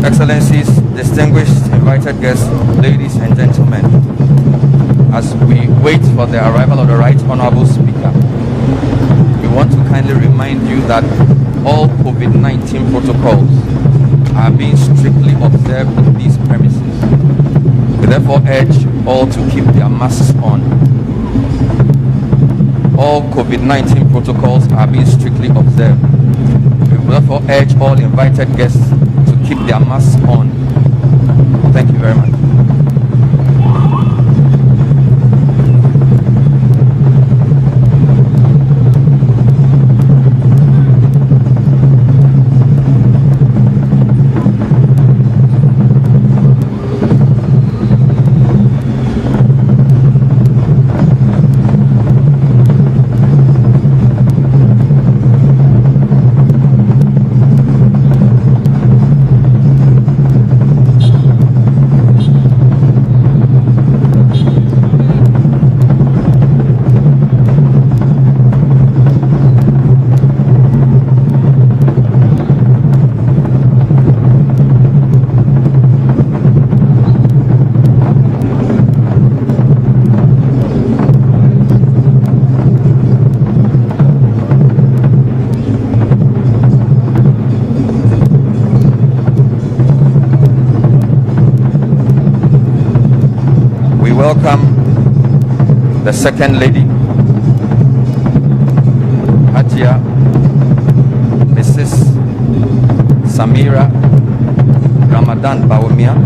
Excellencies, distinguished invited guests, ladies and gentlemen, as we wait for the arrival of the Right Honorable Speaker, we want to kindly remind you that all COVID-19 protocols are being strictly observed in these premises. We therefore urge all to keep their masks on. All COVID-19 protocols are being strictly observed. We therefore urge all invited guests to keep their masks on. Thank you very much. welcome the second lady, Hajia Mrs. Samira Ramadan Bawumia.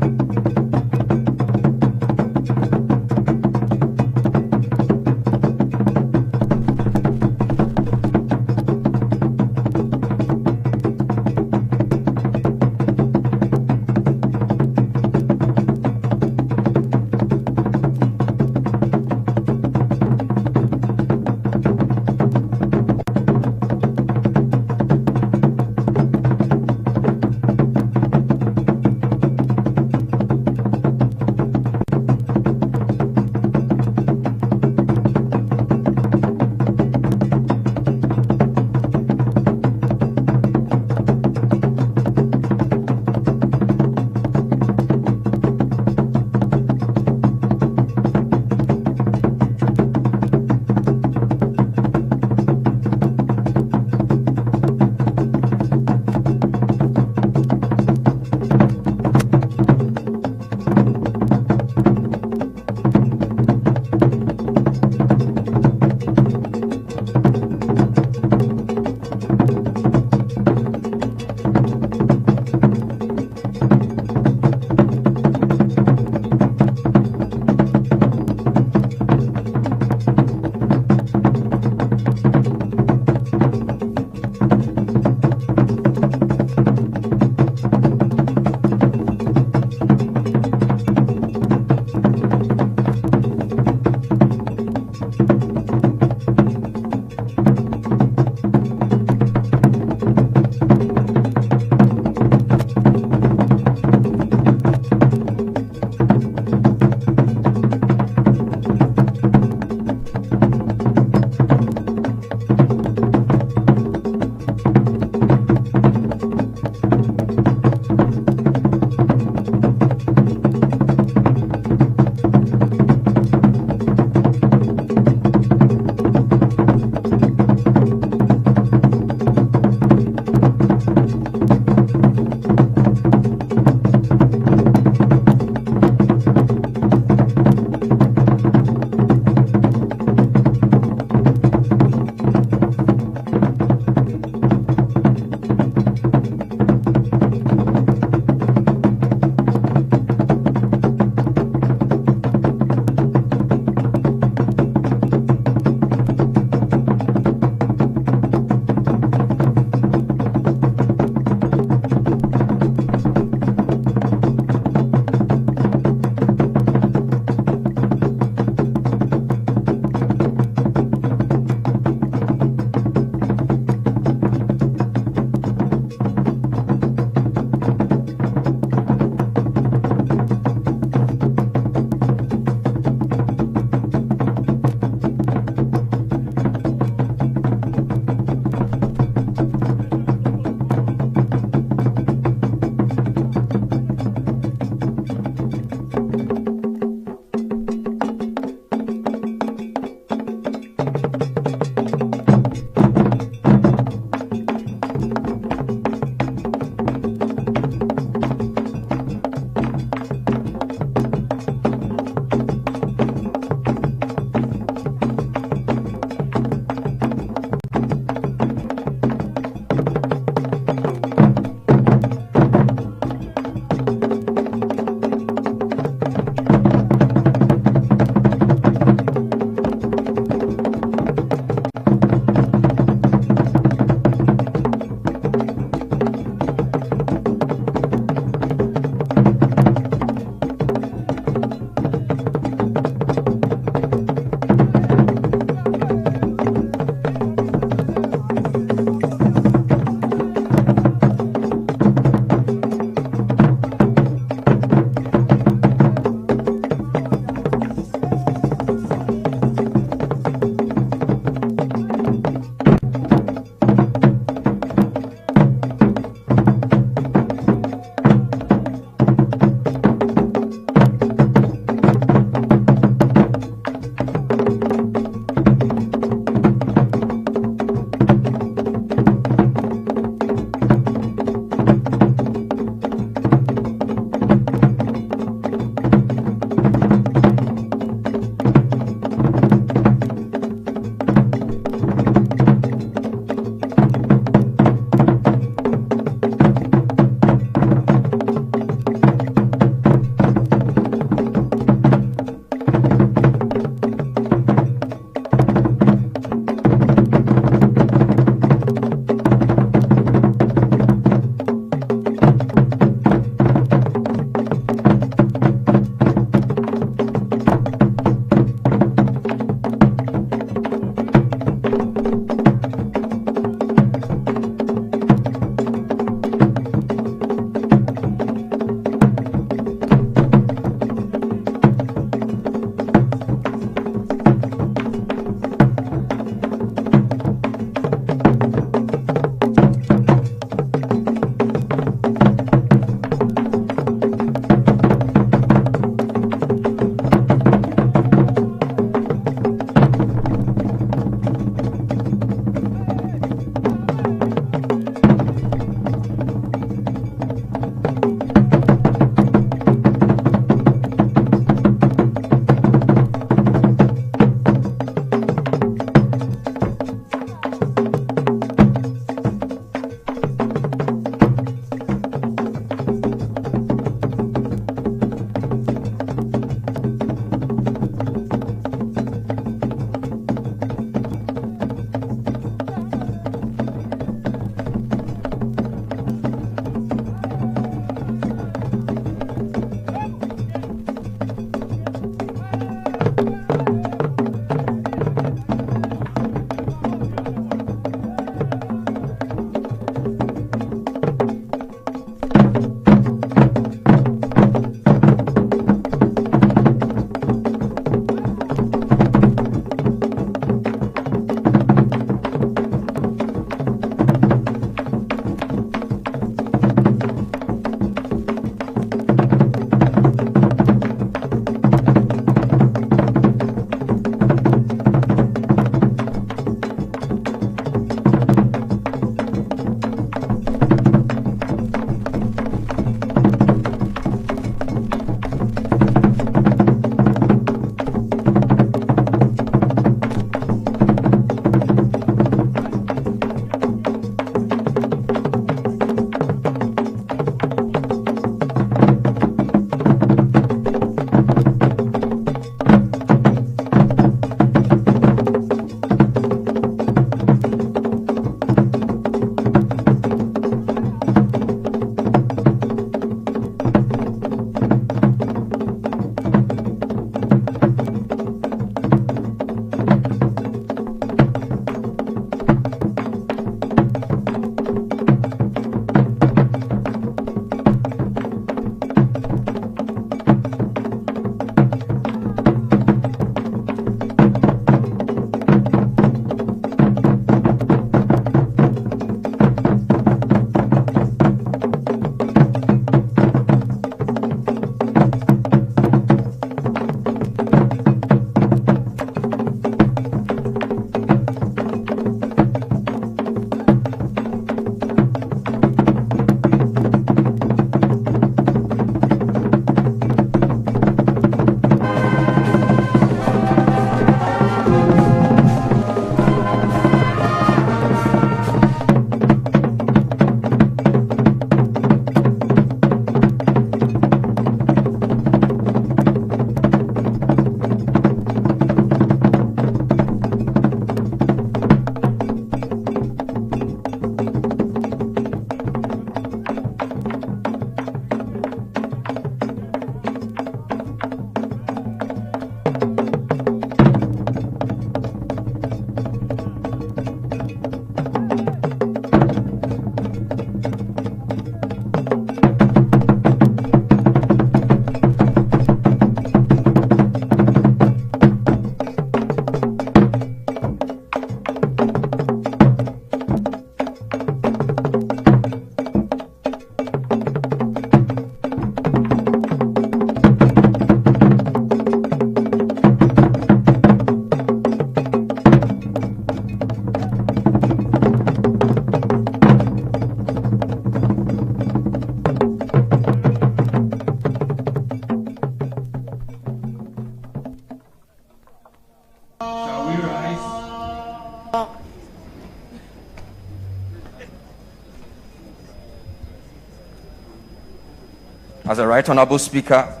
As the Right Honorable Speaker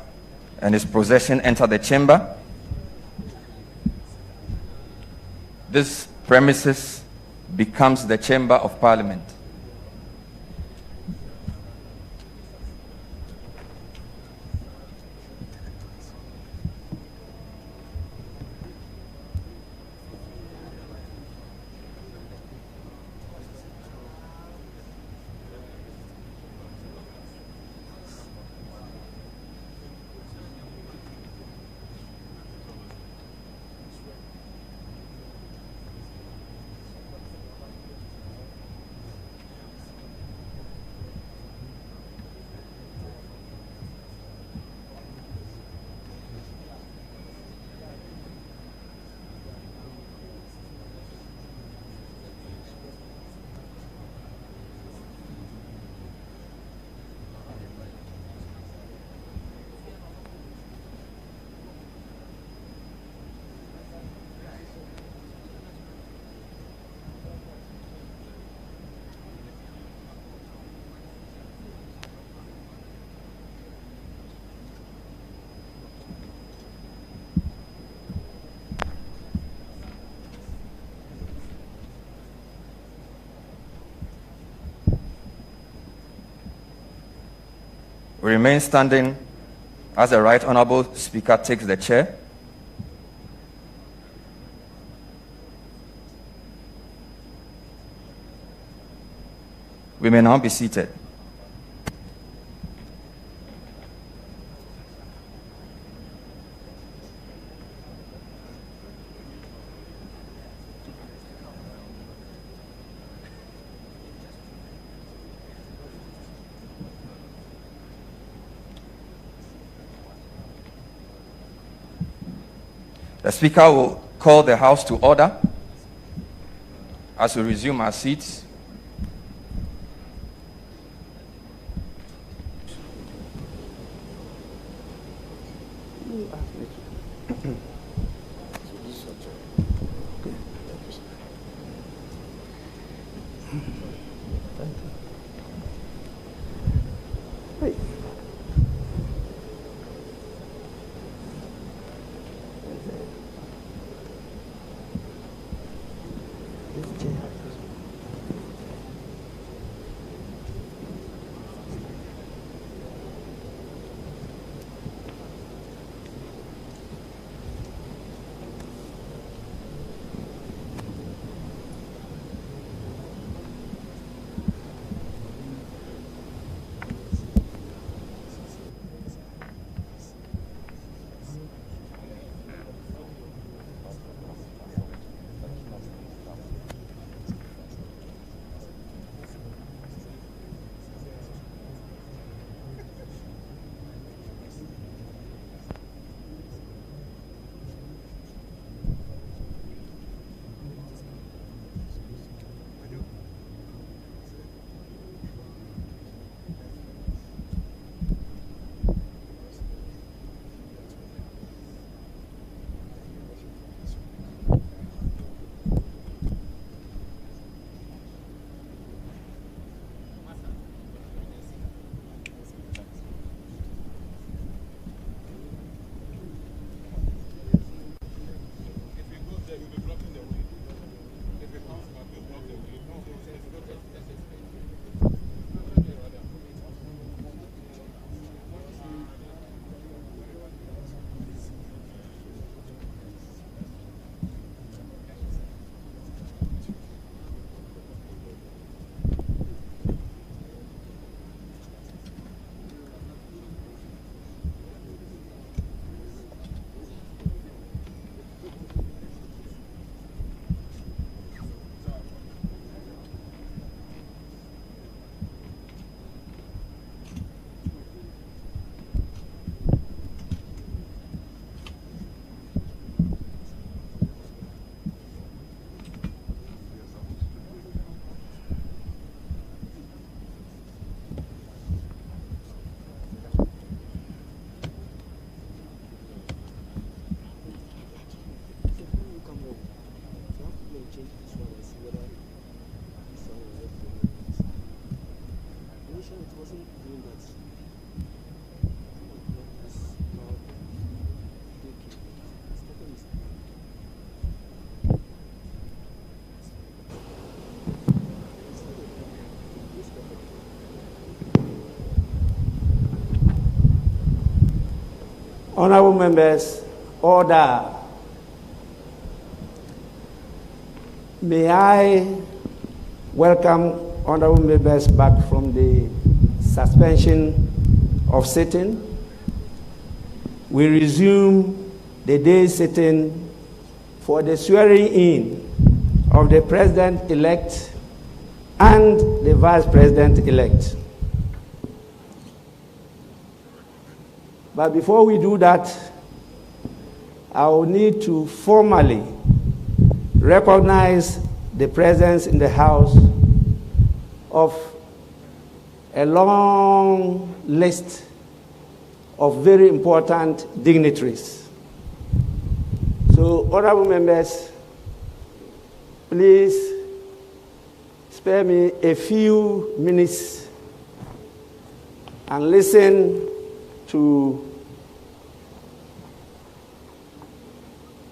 and his procession enter the chamber, this premises becomes the Chamber of Parliament. We remain standing as the Right Honorable Speaker takes the chair. We may now be seated. The Speaker will call the House to order as we resume our seats. Honorable members, order. May I welcome honorable members back from the suspension of sitting. We resume the day sitting for the swearing in of the president-elect and the vice president-elect. But before we do that, I will need to formally recognize the presence in the House of a long list of very important dignitaries. So, honorable members, please spare me a few minutes and listen to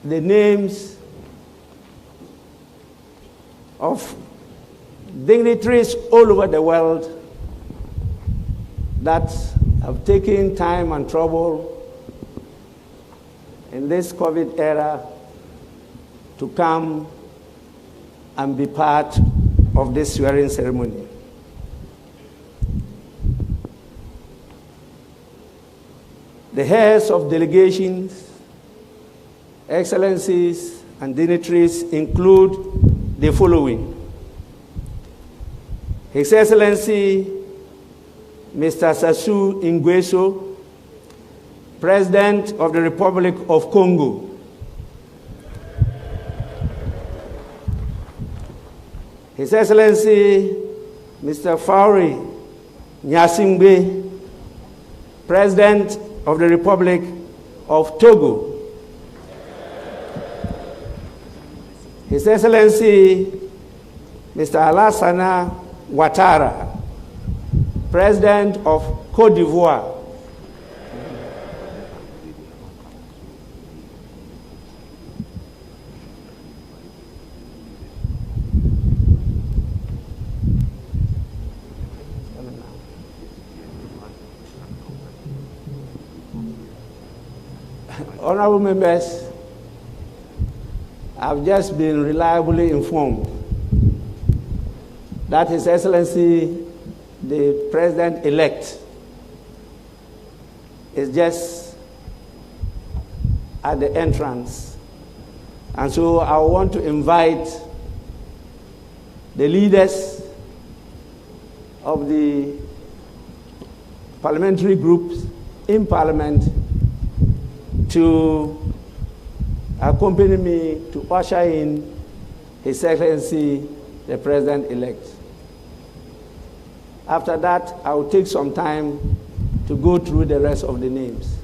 the names of dignitaries all over the world that have taken time and trouble in this COVID era to come and be part of this swearing ceremony. The heads of delegations, excellencies, and dignitaries include the following: His Excellency Mr. Sassou Nguesso, President of the Republic of Congo. His Excellency Mr. Faure Gnassingbé, President of the Republic of Togo. His Excellency Mr. Alassane Ouattara, President of Côte d'Ivoire. Honorable members, I've just been reliably informed that His Excellency, the President-elect, is just at the entrance. And so I want to invite the leaders of the parliamentary groups in Parliament to accompany me to usher in His Excellency, the President-elect. After that, I will take some time to go through the rest of the names.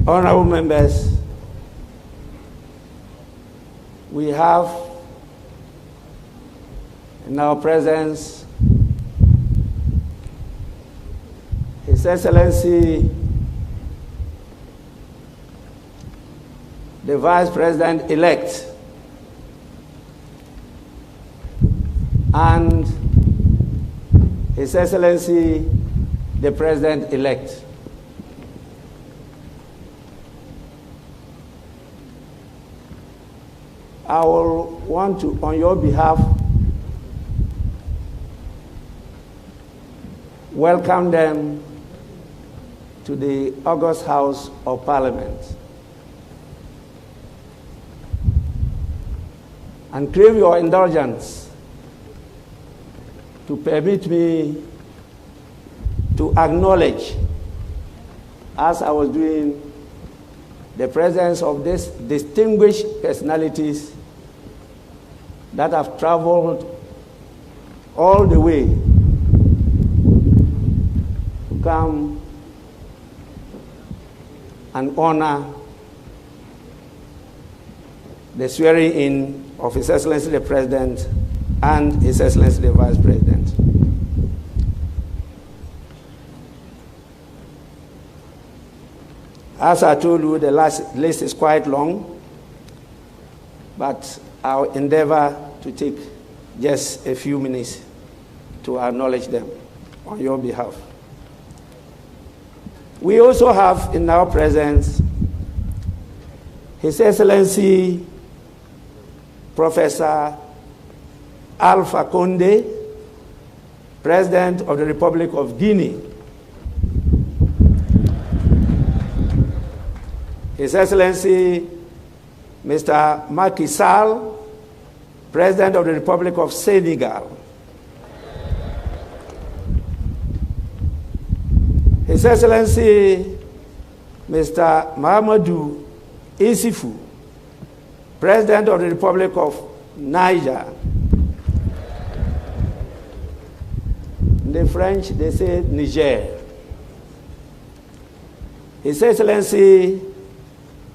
Honorable members, we have in our presence His Excellency the Vice President-elect and His Excellency the President-elect. I will want to, on your behalf, welcome them to the August House of Parliament and crave your indulgence to permit me to acknowledge, as I was doing, the presence of these distinguished personalities that have traveled all the way to come and honor the swearing-in of His Excellency the President and His Excellency the Vice President. As I told you, the list is quite long, but I'll endeavor to take just a few minutes to acknowledge them on your behalf. We also have in our presence His Excellency Professor Alpha Conde, President of the Republic of Guinea. His Excellency Mr. Macky Sall, President of the Republic of Senegal. His Excellency Mr. Mahamadou Issoufou, President of the Republic of Niger. In the French, they say Niger. His Excellency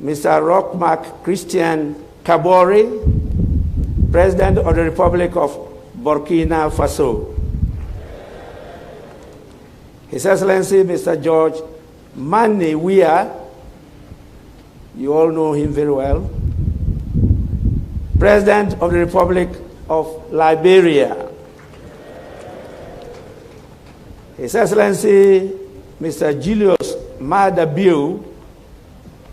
Mr. Roch-Marc Christian Kabore, President of the Republic of Burkina Faso. His Excellency Mr. George Mane Weah, you all know him very well, President of the Republic of Liberia. His Excellency Mr. Julius Maada Bio,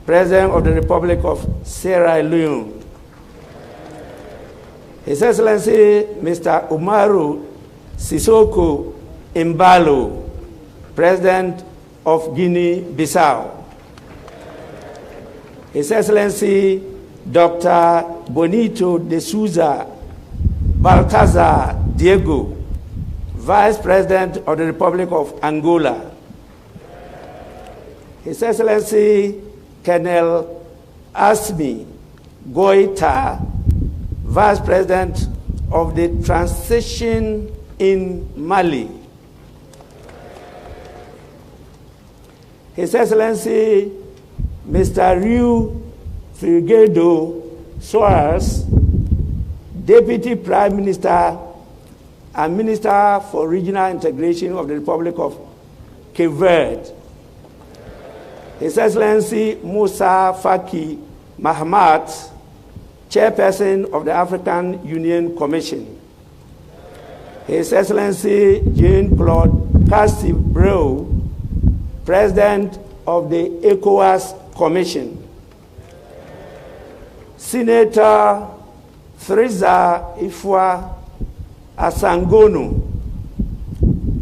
President of the Republic of Sierra Leone. His Excellency Mr. Umaru Sissoko Embalo, President of Guinea-Bissau. His Excellency Dr. Bonito de Souza Baltazar Diego, Vice President of the Republic of Angola. His Excellency Colonel Asmi Goita, Vice President of the Transition in Mali. His Excellency Mr. Rui Figueiredo Soares, Deputy Prime Minister and Minister for Regional Integration of the Republic of Cape Verde. His Excellency Musa Faki Mahamat, Chairperson of the African Union Commission. His Excellency Jean-Claude Cassibreu, President of the ECOWAS Commission. Senator Theresa Ifua Asangono,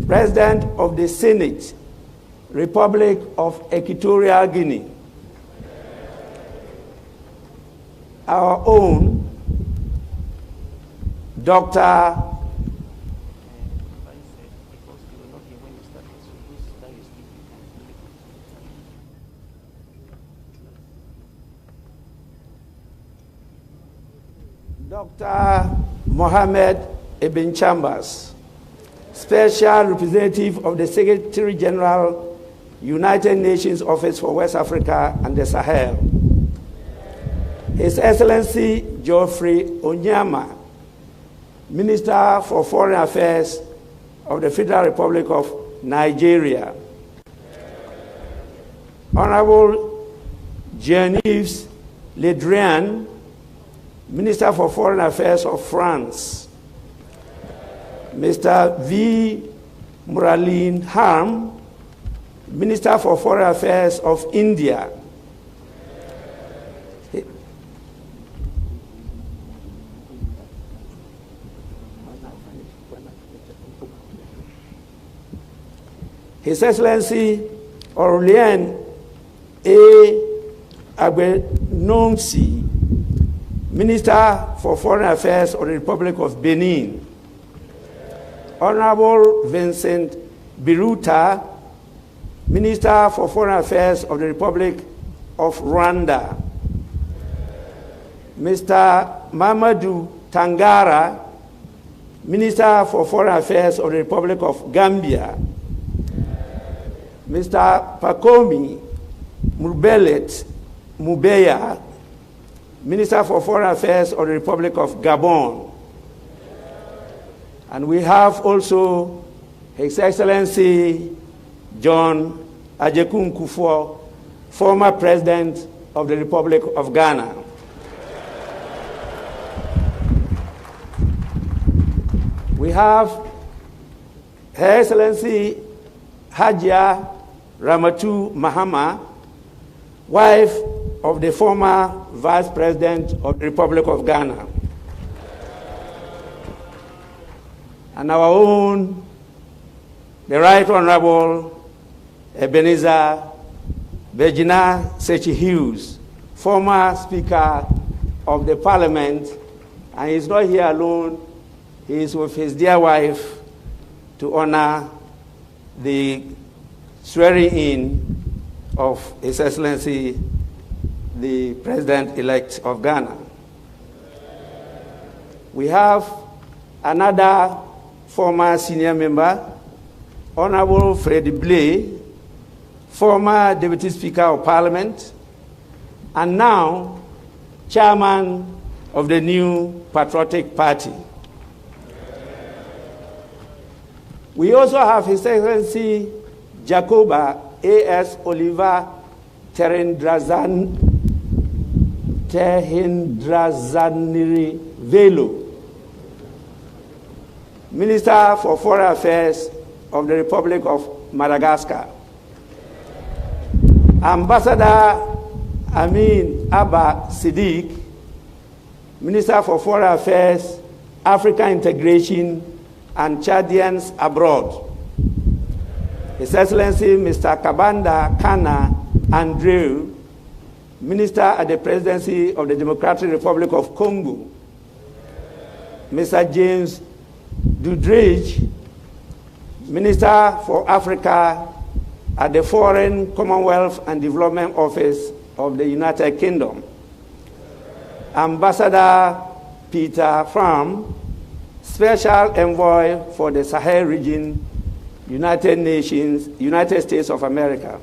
President of the Senate, Republic of Equatorial Guinea. Our own Dr. Mohamed Ibn Chambers, Special Representative of the Secretary General United Nations Office for West Africa and the Sahel. His Excellency Geoffrey Onyama, Minister for Foreign Affairs of the Federal Republic of Nigeria. Honorable Jean-Yves Le Drian, Minister for Foreign Affairs of France. Mr. V. Muralin Harm, Minister for Foreign Affairs of India. His Excellency Aurélien A. Agbenonsi, Minister for Foreign Affairs of the Republic of Benin. Honorable Vincent Biruta, Minister for Foreign Affairs of the Republic of Rwanda. Mr. Mamadou Tangara, Minister for Foreign Affairs of the Republic of Gambia. Mr. Pakomi Murbelet Mubeya, Minister for Foreign Affairs of the Republic of Gabon. And we have also His Excellency John Ajekun Kufuor, former President of the Republic of Ghana. We have Her Excellency Hajia Ramatu Mahama, wife of the former Vice President of the Republic of Ghana. And our own, the Right Honorable Ebenezer Virginia Sechi Hughes, former Speaker of the Parliament, and he's not here alone, he is with his dear wife to honor the swearing-in of His Excellency, the President-elect of Ghana. We have another former senior member, Honorable Freddie Blay, former Deputy Speaker of Parliament, and now Chairman of the new Patriotic Party. We also have His Excellency Jacoba A.S. Oliver Terendrazaniri Velo, Minister for Foreign Affairs of the Republic of Madagascar. Ambassador Amin Abba Siddiq, Minister for Foreign Affairs, African Integration, and Chadians abroad. His Excellency Mr. Kabanda Kana Andrew, Minister at the Presidency of the Democratic Republic of Congo. Mr. James Dudridge, Minister for Africa at the Foreign, Commonwealth and Development Office of the United Kingdom. Ambassador Peter Pham, Special Envoy for the Sahel region, United Nations, United States of America.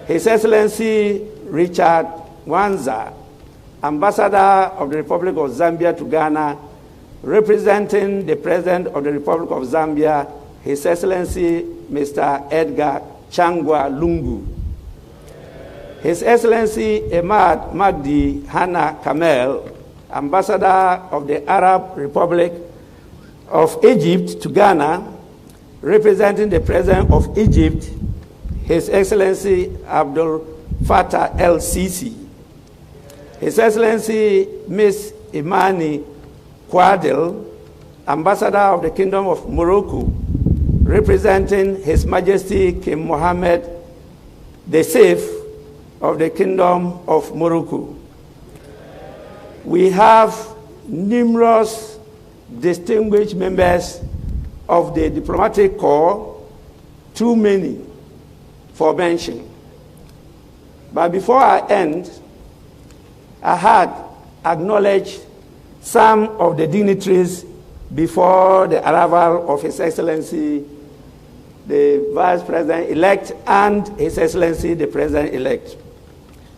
His Excellency Richard Wanza, Ambassador of the Republic of Zambia to Ghana, representing the President of the Republic of Zambia, His Excellency Mr. Edgar Changwa Lungu. His Excellency Emad Magdi Hana Kamel, Ambassador of the Arab Republic of Egypt to Ghana, representing the President of Egypt, His Excellency Abdul Fattah el-Sisi. His Excellency Ms. Imani Kwadil, Ambassador of the Kingdom of Morocco, representing His Majesty King Mohammed VI of the Kingdom of Morocco. We have numerous distinguished members of the diplomatic corps, too many for mention. But before I end, I had acknowledged some of the dignitaries before the arrival of His Excellency the Vice President-elect and His Excellency the President-elect.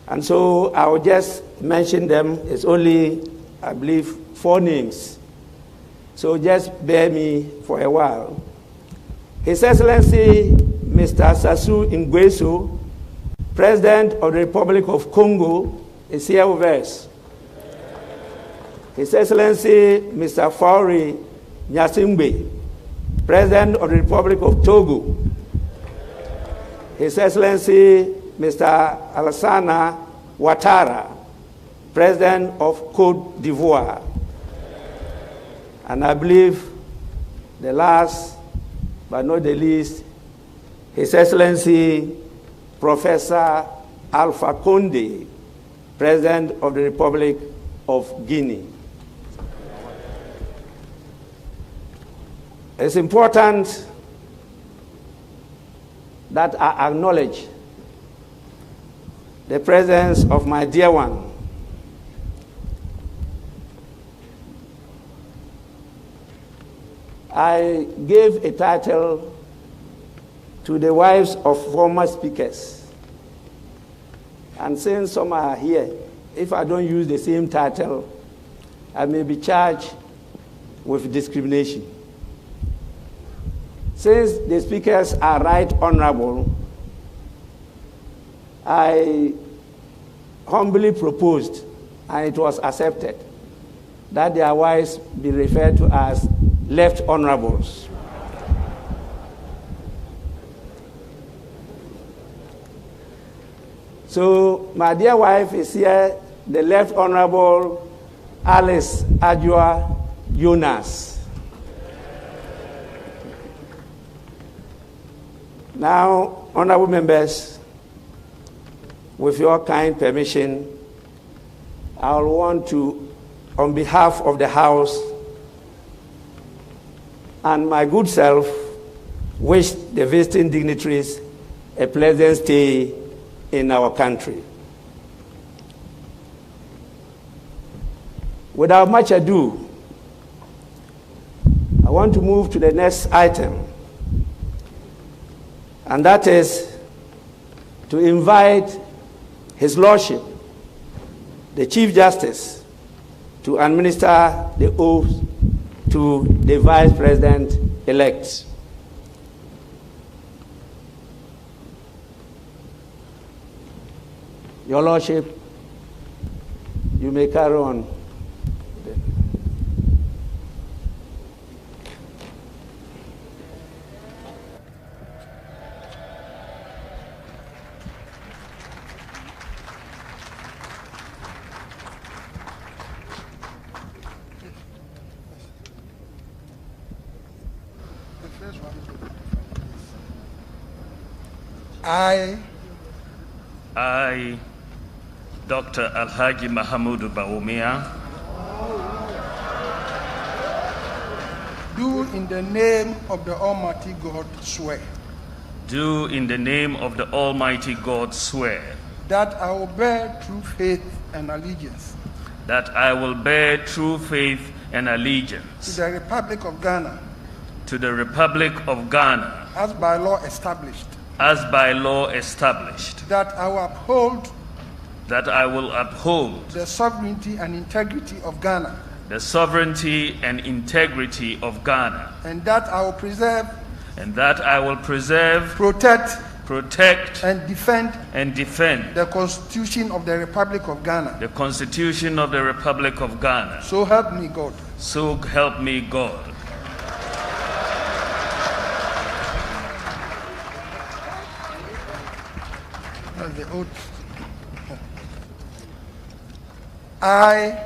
And so I will just mention them. It's only, I believe, 4 names. So just bear me for a while. His Excellency Mr. Sassou Nguesso, President of the Republic of Congo, is here with us. His Excellency Mr. Faure Gnassingbé, President of the Republic of Togo. His Excellency Mr. Alassane Ouattara, President of Côte d'Ivoire. And I believe the last but not the least, His Excellency Professor Alpha Condé, President of the Republic of Guinea. It's important that I acknowledge the presence of my dear one, I gave a title to the wives of former speakers. And since some are here, if I don't use the same title, I may be charged with discrimination. Since the speakers are right honorable, I humbly proposed, and it was accepted, that their wives be referred to as left honorables. So my dear wife is here, the left honorable Alice Adjoa Jonas. Now, honorable members, with your kind permission, I want to, on behalf of the House and my good self, wish the visiting dignitaries a pleasant stay in our country. Without much ado, I want to move to the next item, and that is to invite His Lordship, the Chief Justice, to administer the oath to the Vice President-elect. Your Lordship, you may carry on. I, Dr. Alhaji Mahamudu Bawumia, do in the name of the Almighty God swear. Do in the name of the Almighty God swear. That I will bear true faith and allegiance. That I will bear true faith and allegiance. To the Republic of Ghana. To the Republic of Ghana. As by law established. As by law established. That I will uphold. That I will uphold. The sovereignty and integrity of Ghana. The sovereignty and integrity of Ghana. And that I will preserve. And that I will preserve. Protect. And defend. The Constitution of the Republic of Ghana. The Constitution of the Republic of Ghana. So help me God. So help me God. The oath. I,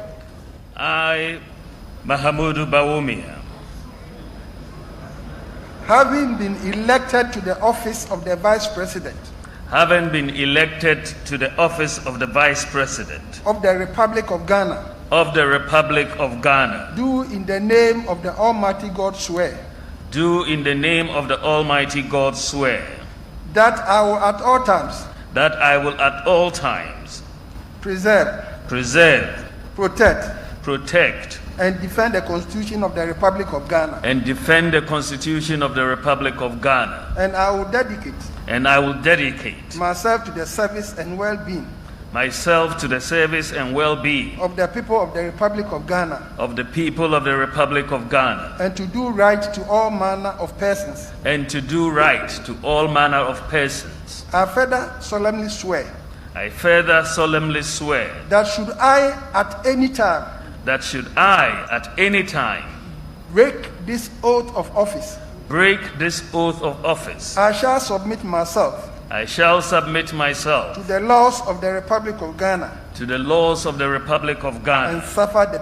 Mahamudu Bawumia, having been elected to the office of the Vice President. Having been elected to the office of the Vice President. Of the Republic of Ghana. Of the Republic of Ghana. Do in the name of the Almighty God swear. Do in the name of the Almighty God swear. That I will at all times. That I will at all times. Preserve. Protect. and defend the Constitution of the Republic of Ghana. and defend the Constitution of the Republic of Ghana. And I will dedicate Myself to the service and well-being myself to the service and well-being of the people of the Republic of Ghana, of the people of the Republic of Ghana, and to do right to all manner of persons. and to do right to all manner of persons. I further solemnly swear I further solemnly swear that should I at any time break this oath of office, I shall submit myself I shall submit myself to the laws of the Republic of Ghana to the laws of the Republic of and Ghana suffer the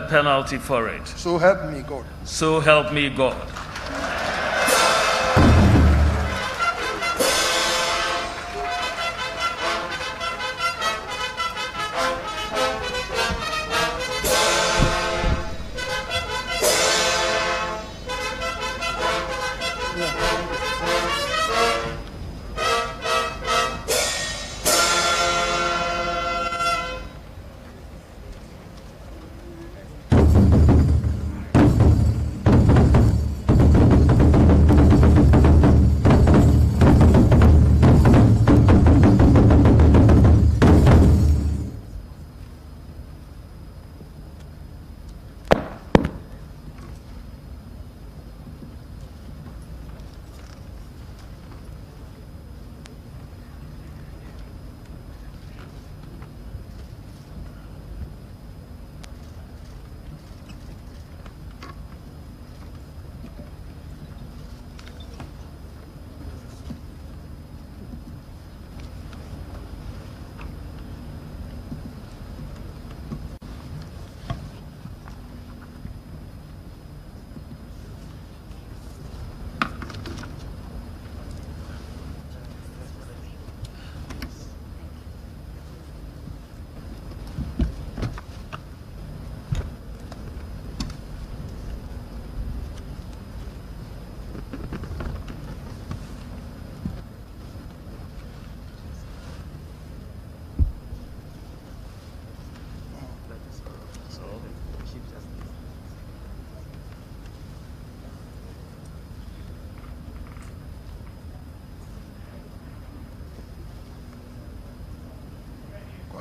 penalty for it. So help me God. So help me God.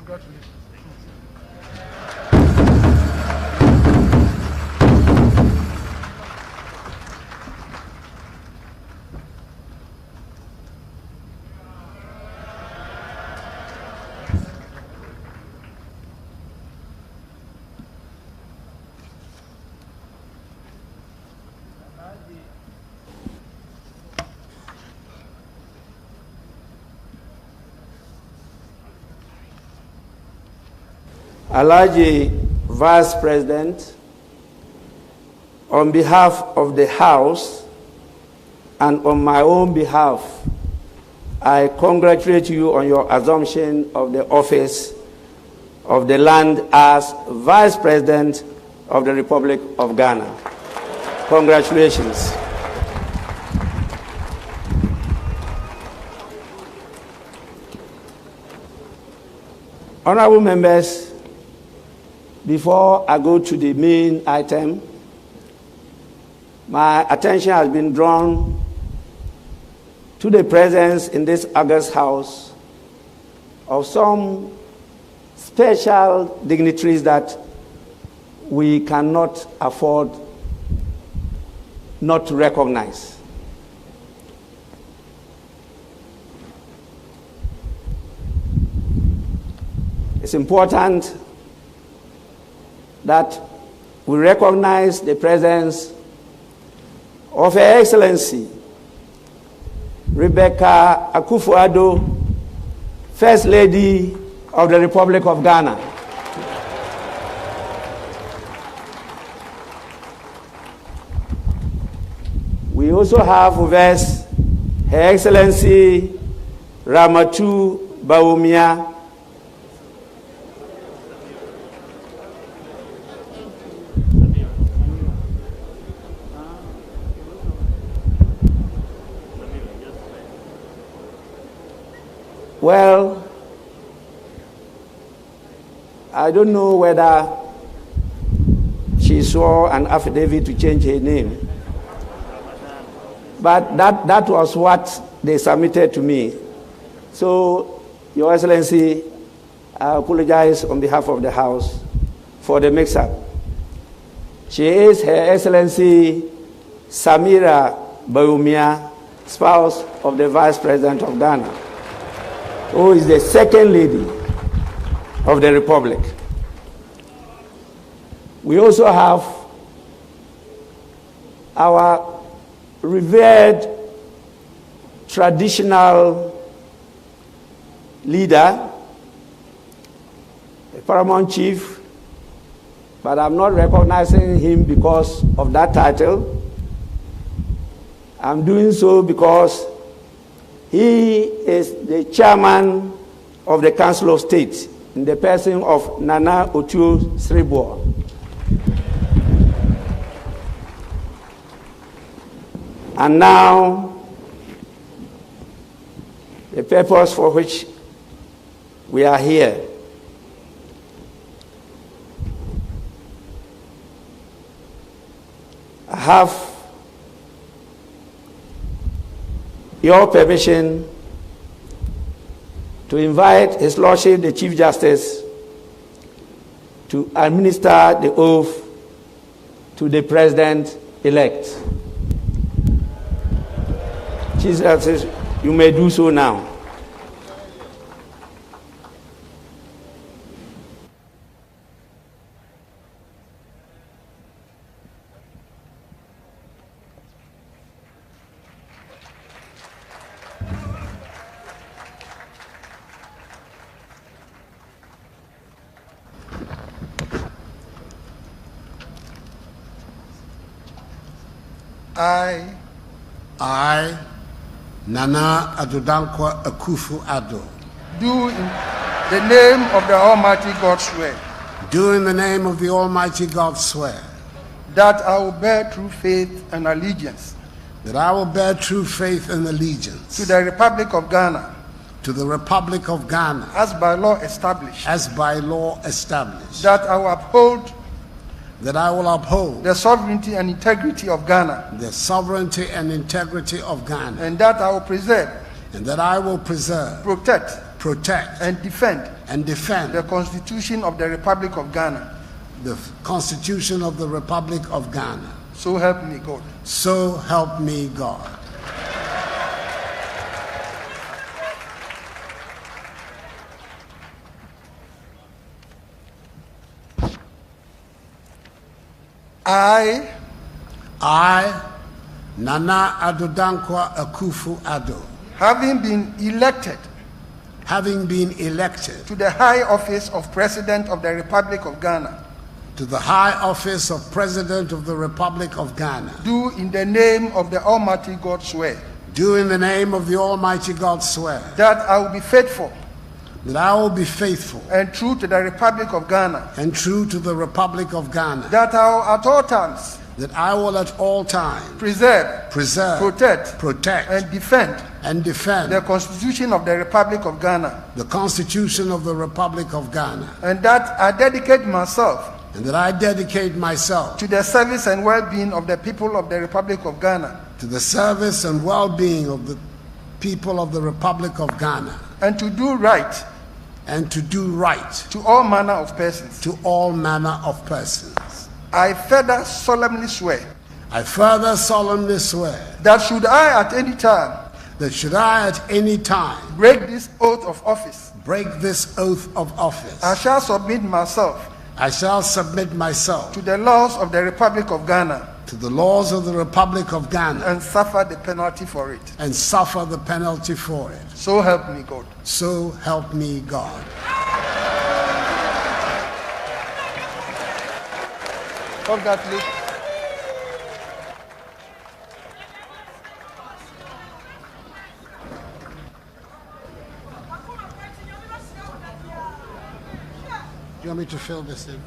Congratulations. Alhaji Vice President, on behalf of the House and on my own behalf, I congratulate you on your assumption of the office of the land as Vice President of the Republic of Ghana. Congratulations. Honorable members, before I go to the main item, my attention has been drawn to the presence in this August House of some special dignitaries that we cannot afford not to recognize. It's important that we recognize the presence of Her Excellency Rebecca Akufo-Addo, First Lady of the Republic of Ghana. We also have with us Her Excellency Ramatu Bawumia, well, I don't know whether swore an affidavit to change her name. But that was what they submitted to me. So, Your Excellency, I apologize on behalf of the House for the mix-up. She is Her Excellency Samira Baumia, spouse of the Vice President of Ghana, who is the second lady of the Republic. We also have our revered traditional leader, the paramount chief, but I'm not recognizing him because of that title. I'm doing so because he is the chairman of the Council of State in the person of Nana Otuo Sriboa. And now, the purpose for which we are here. I have your permission to invite His Lordship, the Chief Justice, to administer the oath to the President-elect. Chief Justice, you may do so now. I, Nana Addo Akufo-Addo, do in the name of the Almighty God swear do in the name of the Almighty God swear that I will bear true faith and allegiance that I will bear true faith and allegiance to the Republic of Ghana to the Republic of Ghana as by law established, that I will uphold the sovereignty and integrity of Ghana, the sovereignty and integrity of Ghana, and that I will preserve, protect, and defend the the Constitution of the Republic of Ghana. the Constitution of the Republic of Ghana. So help me God. So help me God. I, Nana Addo Akufo-Addo, having been elected to the high office of President of the Republic of Ghana, to the high office of President of the Republic of Ghana, do in the name of the Almighty God swear do in the name of the Almighty God swear that I will be faithful that I will be faithful and true to the Republic of Ghana, and true to the Republic of Ghana, that I will at all times at all times preserve, protect, and defend the Constitution of the Republic of Ghana, the Constitution of the Republic of Ghana, and that I dedicate myself to the service and well-being of the people of the Republic of Ghana, to the service and well-being of the people of the Republic of Ghana, and to do right to all manner of persons. I further solemnly swear that should I at any time break this oath of office, I shall submit myself to the laws of the Republic of Ghana, and suffer the penalty for it. So help me God. So help me God. Congratulations. Do you want me to fill this in?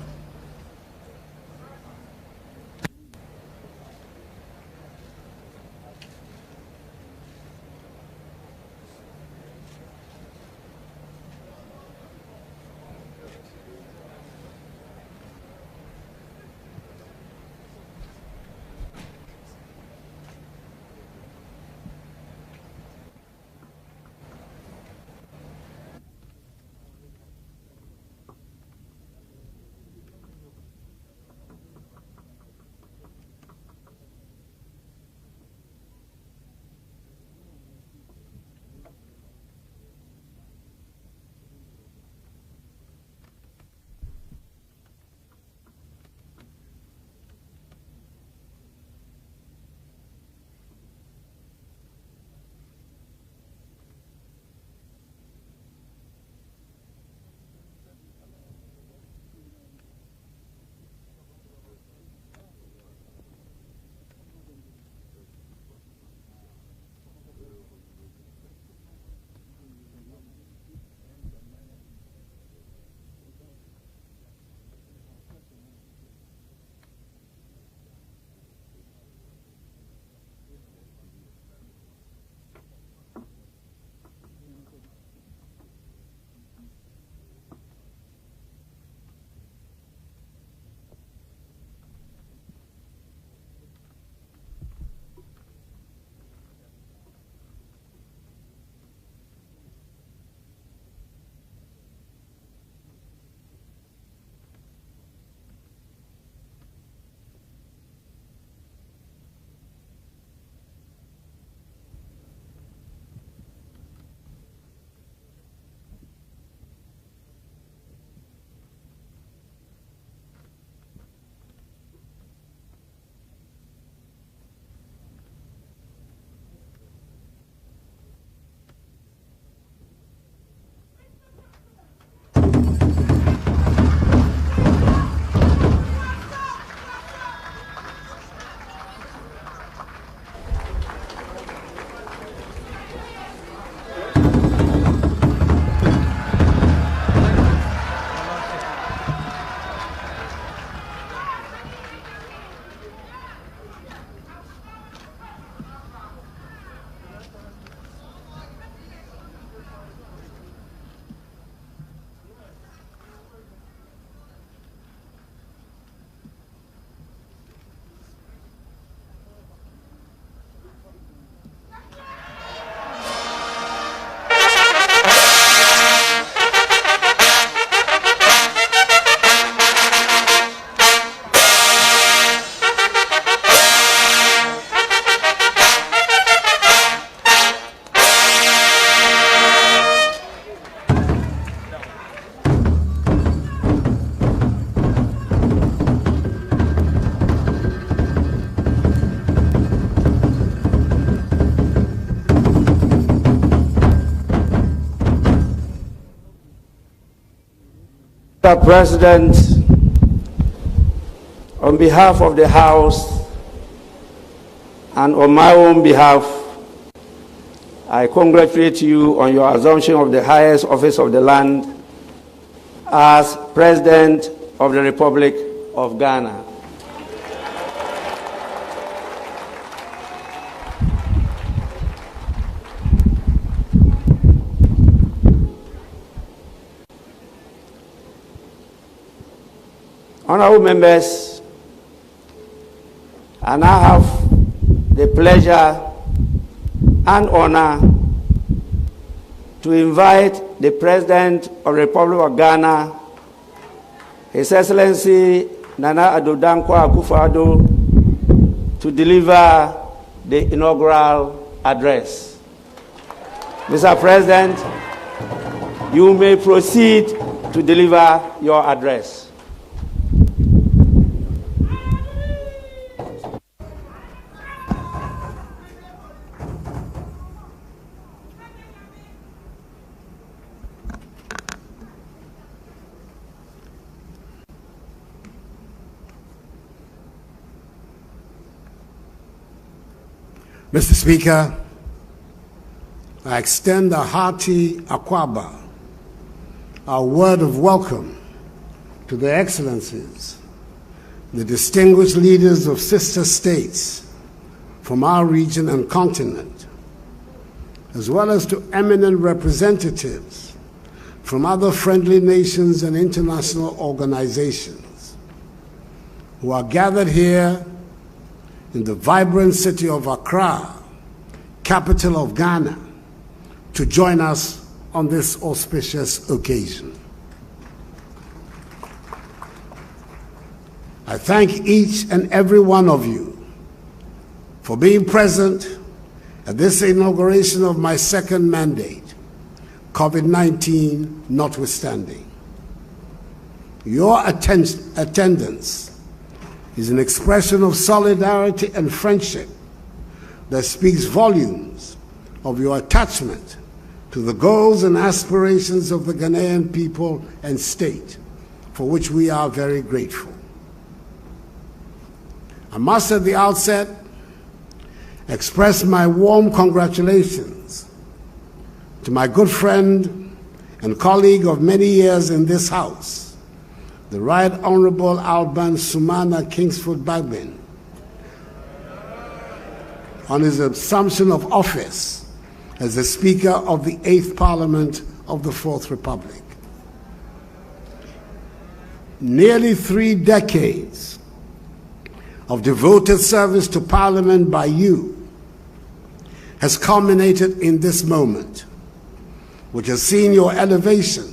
Mr. President, on behalf of the House and on my own behalf, I congratulate you on your assumption of the highest office of the land as President of the Republic of Ghana. Honorable members, and I have the pleasure and honor to invite the President of the Republic of Ghana, His Excellency Nana Addo Dankwa Akufo-Addo, to deliver the inaugural address. Mr. President, you may proceed to deliver your address. Mr. Speaker, I extend a hearty akwaba, a word of welcome to the Excellencies, the distinguished leaders of sister states from our region and continent, as well as to eminent representatives from other friendly nations and international organizations who are gathered here in the vibrant city of Accra, capital of Ghana, to join us on this auspicious occasion. I thank each and every one of you for being present at this inauguration of my second mandate, COVID-19 notwithstanding. Your attendance is an expression of solidarity and friendship that speaks volumes of your attachment to the goals and aspirations of the Ghanaian people and state, for which we are very grateful. I must at the outset express my warm congratulations to my good friend and colleague of many years in this House, the Right Honorable Alban Sumana Kingsford Bagbin, on his assumption of office as the Speaker of the 8th Parliament of the 4th Republic. Nearly 3 decades of devoted service to Parliament by you has culminated in this moment, which has seen your elevation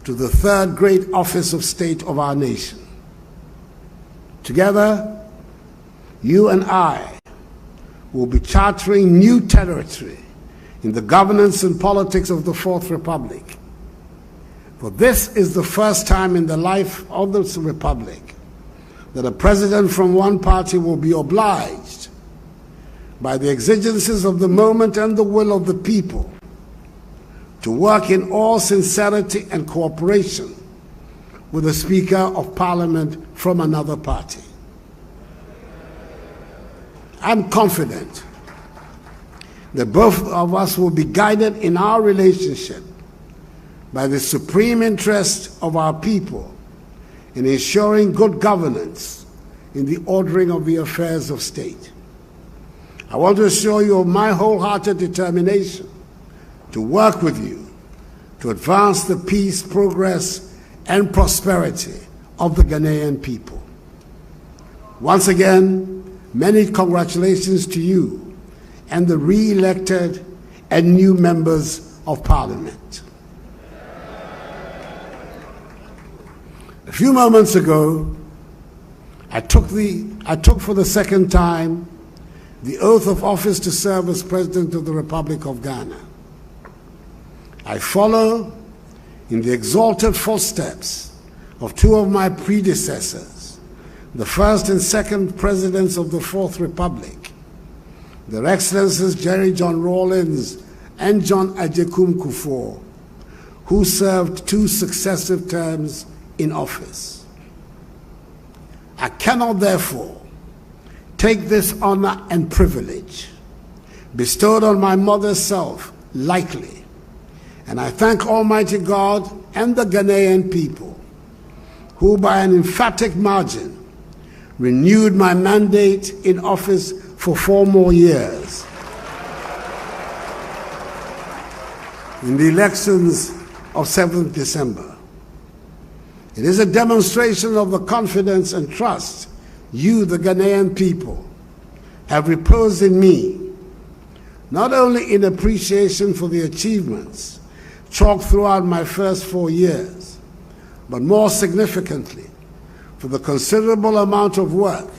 to the 3rd great office of state of our nation. Together, you and I will be chartering new territory in the governance and politics of the 4th Republic. For this is the first time in the life of the Republic that a president from one party will be obliged by the exigencies of the moment and the will of the people to work in all sincerity and cooperation with the Speaker of Parliament from another party. I'm confident that both of us will be guided in our relationship by the supreme interest of our people in ensuring good governance in the ordering of the affairs of state. I want to assure you of my wholehearted determination to work with you to advance the peace, progress, and prosperity of the Ghanaian people. Once again, many congratulations to you and the re-elected and new members of Parliament. A few moments ago, I took for the second time the oath of office to serve as President of the Republic of Ghana. I follow in the exalted footsteps of 2 of my predecessors, the first and second presidents of the 4th Republic, Their Excellencies Jerry John Rawlings and John Agyekum Kufuor, who served 2 successive terms in office. I cannot, therefore, take this honor and privilege bestowed on my mother's self lightly, and I thank Almighty God and the Ghanaian people who, by an emphatic margin, renewed my mandate in office for 4 more years in the elections of 7th December. It is a demonstration of the confidence and trust you, the Ghanaian people, have reposed in me, not only in appreciation for the achievements chalked throughout my first 4 years, but more significantly, for the considerable amount of work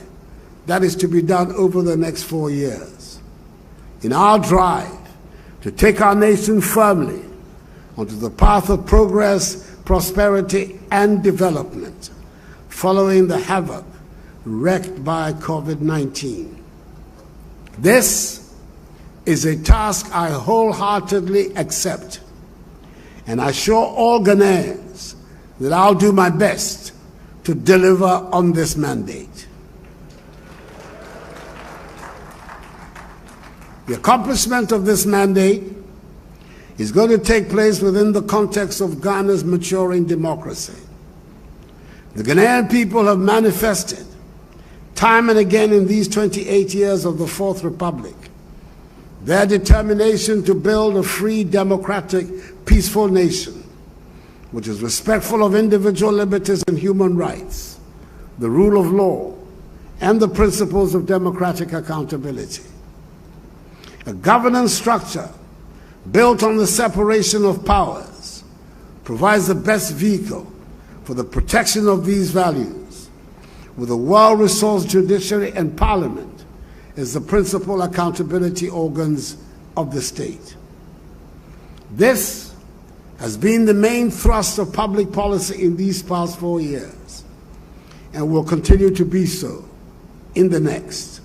that is to be done over the next 4 years in our drive to take our nation firmly onto the path of progress, prosperity, and development following the havoc wreaked by COVID-19. This is a task I wholeheartedly accept, and I assure all Ghanaians that I'll do my best to deliver on this mandate. The accomplishment of this mandate is going to take place within the context of Ghana's maturing democracy. The Ghanaian people have manifested time and again in these 28 years of the Fourth Republic their determination to build a free, democratic, peaceful nation which is respectful of individual liberties and human rights, the rule of law, and the principles of democratic accountability. A governance structure built on the separation of powers provides the best vehicle for the protection of these values, with a well-resourced judiciary and parliament as the principal accountability organs of the state. This has been the main thrust of public policy in these past 4 years, and will continue to be so in the next.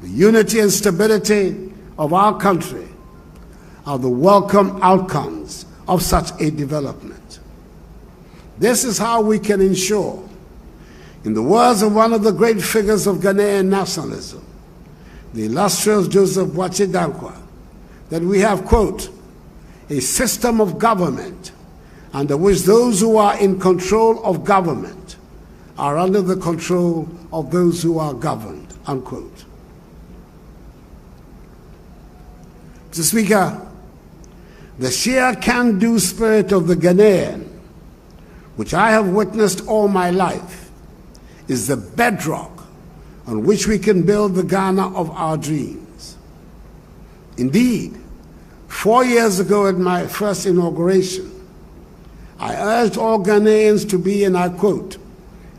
The unity and stability of our country are the welcome outcomes of such a development. This is how we can ensure, in the words of one of the great figures of Ghanaian nationalism, the illustrious Joseph Boachi Dankwa, that we have, quote, a system of government under which those who are in control of government are under the control of those who are governed, unquote. Mr. Speaker, the sheer can-do spirit of the Ghanaian, which I have witnessed all my life, is the bedrock on which we can build the Ghana of our dreams. Indeed, 4 years ago at my first inauguration, I urged all Ghanaians to be, and I quote,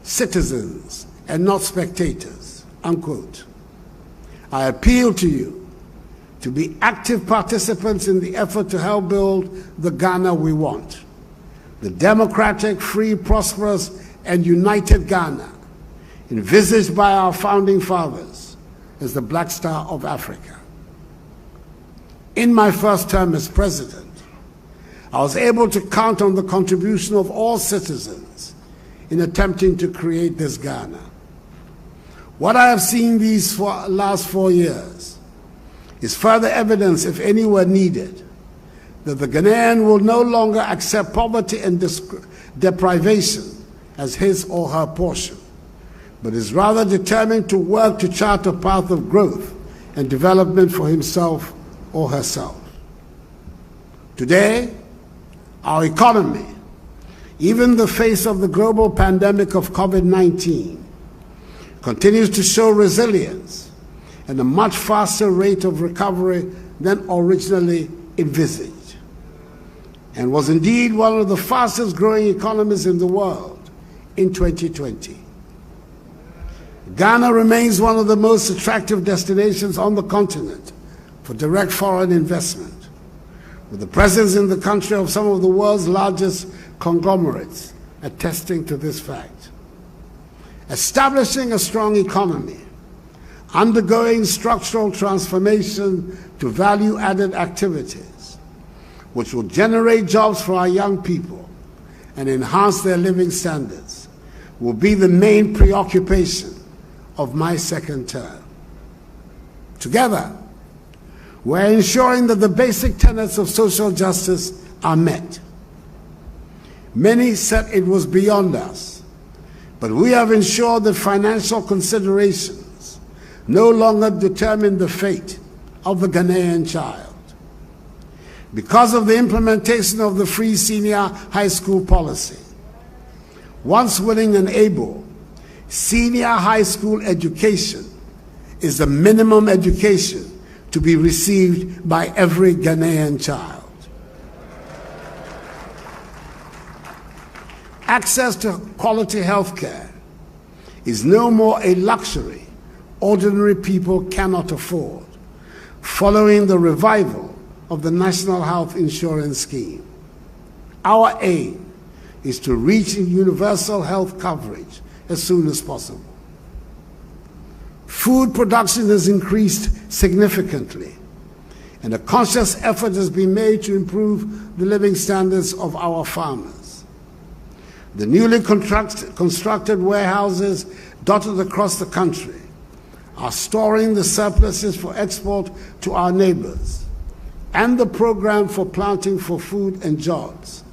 citizens and not spectators, unquote. I appeal to you to be active participants in the effort to help build the Ghana we want, the democratic, free, prosperous, and united Ghana envisaged by our founding fathers as the Black Star of Africa. In my first term as president, I was able to count on the contribution of all citizens in attempting to create this Ghana. What I have seen these last 4 years is further evidence, if any were needed, that the Ghanaian will no longer accept poverty and deprivation as his or her portion, but is rather determined to work to chart a path of growth and development for himself or herself. Today, our economy, even in the face of the global pandemic of COVID-19, continues to show resilience and a much faster rate of recovery than originally envisaged, and was indeed one of the fastest growing economies in the world in 2020. Ghana remains one of the most attractive destinations on the continent for direct foreign investment, with the presence in the country of some of the world's largest conglomerates attesting to this fact. Establishing a strong economy, undergoing structural transformation to value-added activities, which will generate jobs for our young people and enhance their living standards will be the main preoccupation of my second term. Together, we're ensuring that the basic tenets of social justice are met. Many said it was beyond us, but we have ensured that financial considerations no longer determine the fate of the Ghanaian child. Because of the implementation of the free senior high school policy, once willing and able, senior high school education is the minimum education to be received by every Ghanaian child. Access to quality health care is no more a luxury ordinary people cannot afford, following the revival of the National Health Insurance Scheme. Our aim is to reach universal health coverage as soon as possible. Food production has increased significantly, and a conscious effort has been made to improve the living standards of our farmers. The newly constructed warehouses dotted across the country are storing the surpluses for export to our neighbors, and the program for planting for food and jobs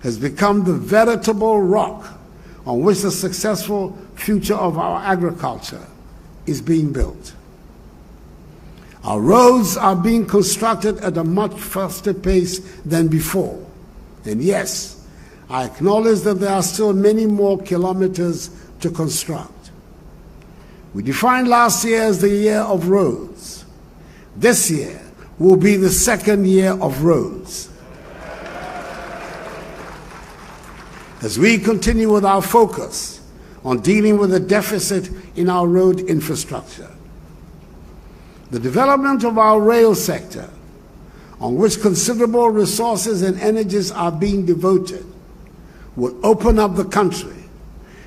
has become the veritable rock on which the successful future of our agriculture is being built. Our roads are being constructed at a much faster pace than before. And yes, I acknowledge that there are still many more kilometers to construct. We defined last year as the year of roads. This year will be the second year of roads. As we continue with our focus on dealing with the deficit in our road infrastructure, the development of our rail sector, on which considerable resources and energies are being devoted, will open up the country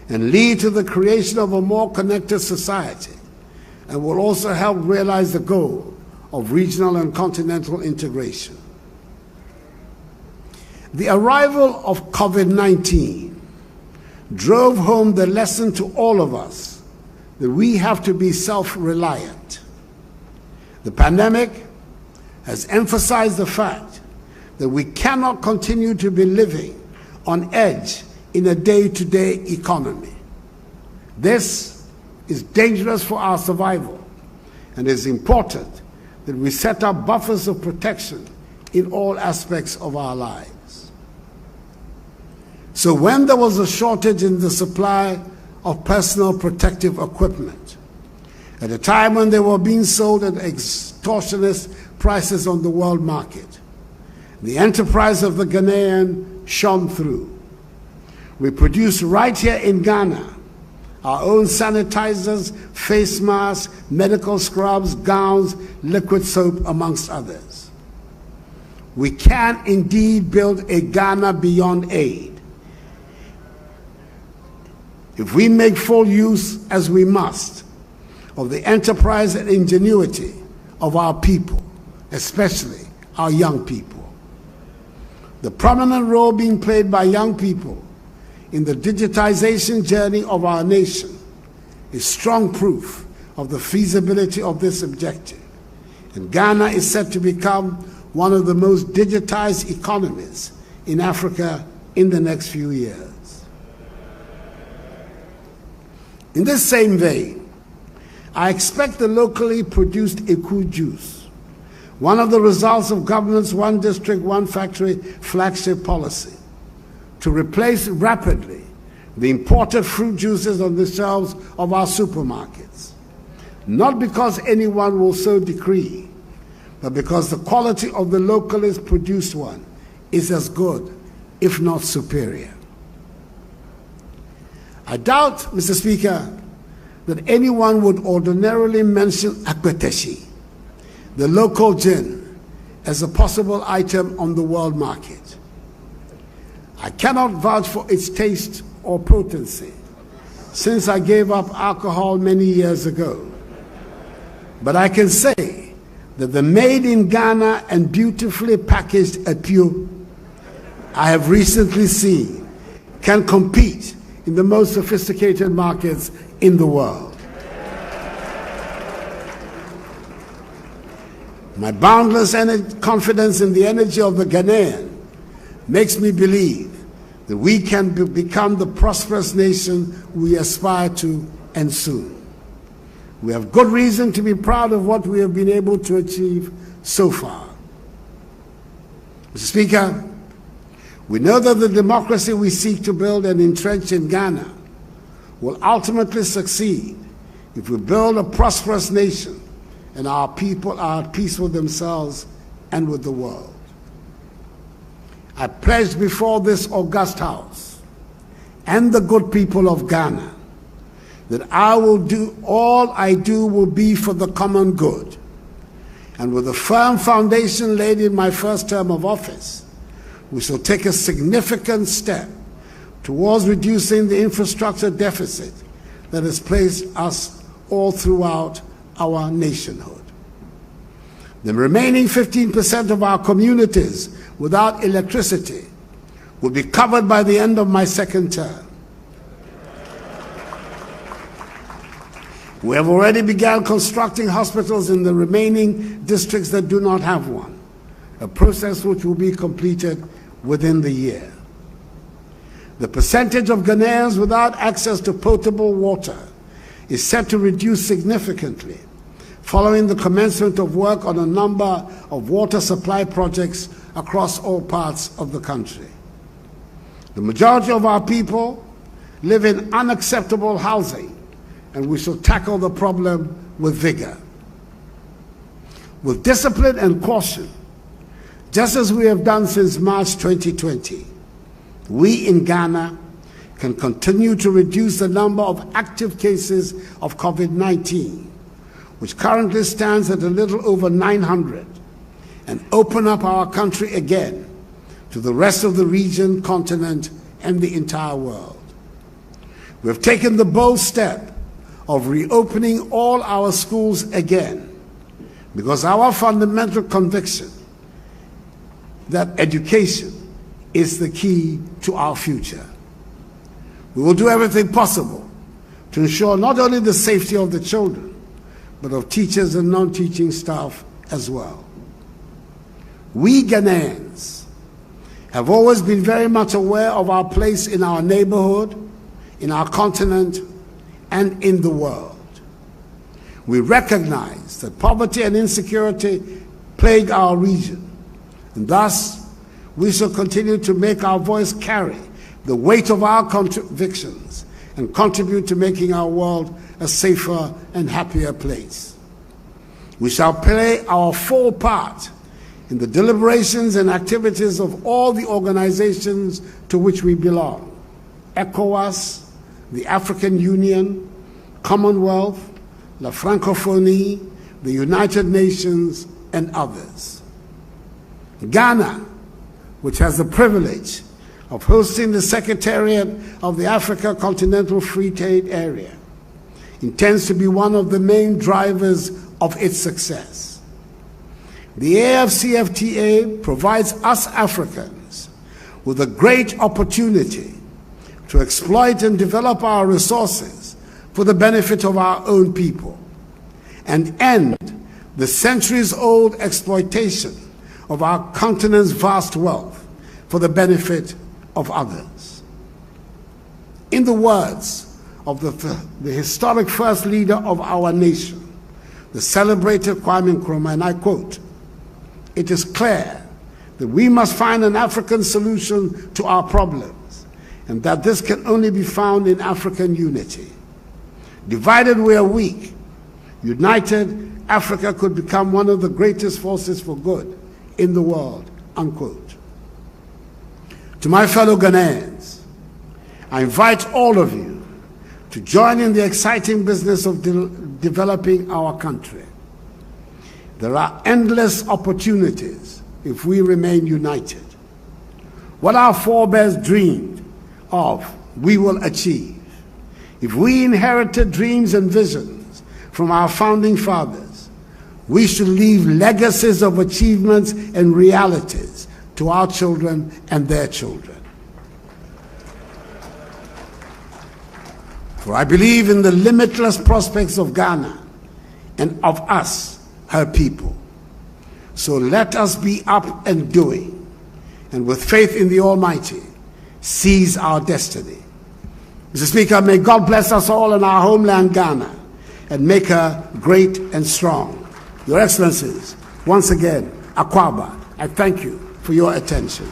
and lead to the creation of a more connected society, and will also help realize the goal of regional and continental integration. The arrival of COVID-19 drove home the lesson to all of us that we have to be self-reliant. The pandemic has emphasized the fact that we cannot continue to be living on edge in a day-to-day economy. This is dangerous for our survival, and it is important that we set up buffers of protection in all aspects of our lives. So when there was a shortage in the supply of personal protective equipment, at a time when they were being sold at extortionist prices on the world market, the enterprise of the Ghanaian shone through. We produced right here in Ghana our own sanitizers, face masks, medical scrubs, gowns, liquid soap, amongst others. We can indeed build a Ghana beyond aid if we make full use, as we must, of the enterprise and ingenuity of our people, especially our young people. The prominent role being played by young people in the digitization journey of our nation is strong proof of the feasibility of this objective. And Ghana is set to become one of the most digitized economies in Africa in the next few years. In this same vein, I expect the locally produced Eku juice, one of the results of government's one district, one factory flagship policy, to replace rapidly the imported fruit juices on the shelves of our supermarkets. Not because anyone will so decree, but because the quality of the locally produced one is as good, if not superior. I doubt, Mr. Speaker, that anyone would ordinarily mention akweteshi, the local gin, as a possible item on the world market. I cannot vouch for its taste or potency, since I gave up alcohol many years ago. But I can say that the made in Ghana and beautifully packaged Apiu I have recently seen can compete in the most sophisticated markets in the world. My boundless confidence in the energy of the Ghanaian makes me believe that we can become the prosperous nation we aspire to and soon. We have good reason to be proud of what we have been able to achieve so far. Mr. Speaker, we know that the democracy we seek to build and entrench in Ghana will ultimately succeed if we build a prosperous nation and our people are at peace with themselves and with the world. I pledge before this august House and the good people of Ghana that I will do all I do will be for the common good. And with a firm foundation laid in my first term of office, we shall take a significant step towards reducing the infrastructure deficit that has placed us all throughout our nationhood. The remaining 15% of our communities without electricity will be covered by the end of my second term. We have already begun constructing hospitals in the remaining districts that do not have one, a process which will be completed within the year. The percentage of Ghanaians without access to potable water is set to reduce significantly following the commencement of work on a number of water supply projects across all parts of the country. The majority of our people live in unacceptable housing, and we shall tackle the problem with vigor. With discipline and caution, just as we have done since March 2020, we in Ghana can continue to reduce the number of active cases of COVID-19, which currently stands at a little over 900, and open up our country again to the rest of the region, continent, and the entire world. We have taken the bold step of reopening all our schools again because our fundamental conviction that education is the key to our future. We will do everything possible to ensure not only the safety of the children, but of teachers and non-teaching staff as well. We Ghanaians have always been very much aware of our place in our neighborhood, in our continent, and in the world. We recognize that poverty and insecurity plague our region, and thus we shall continue to make our voice carry the weight of our convictions and contribute to making our world a safer and happier place. We shall play our full part in the deliberations and activities of all the organizations to which we belong: ECOWAS, the African Union, Commonwealth, La Francophonie, the United Nations, and others. Ghana, which has the privilege of hosting the Secretariat of the Africa Continental Free Trade Area, intends to be one of the main drivers of its success. The AFCFTA provides us Africans with a great opportunity to exploit and develop our resources for the benefit of our own people and end the centuries-old exploitation of our continent's vast wealth for the benefit of others. In the words of the historic first leader of our nation, the celebrated Kwame Nkrumah, and I quote, "It is clear that we must find an African solution to our problems, and that this can only be found in African unity. Divided we are weak. United, Africa could become one of the greatest forces for good in the world," unquote. To my fellow Ghanaians, I invite all of you to join in the exciting business of developing our country. There are endless opportunities if we remain united. What our forebears dreamed of, we will achieve. If we inherited dreams and visions from our founding fathers, we should leave legacies of achievements and realities to our children and their children. For I believe in the limitless prospects of Ghana and of us, her people. So let us be up and doing, and with faith in the Almighty, seize our destiny. Mr. Speaker, may God bless us all in our homeland, Ghana, and make her great and strong. Your Excellencies, once again, Akwaba, I thank you for your attention.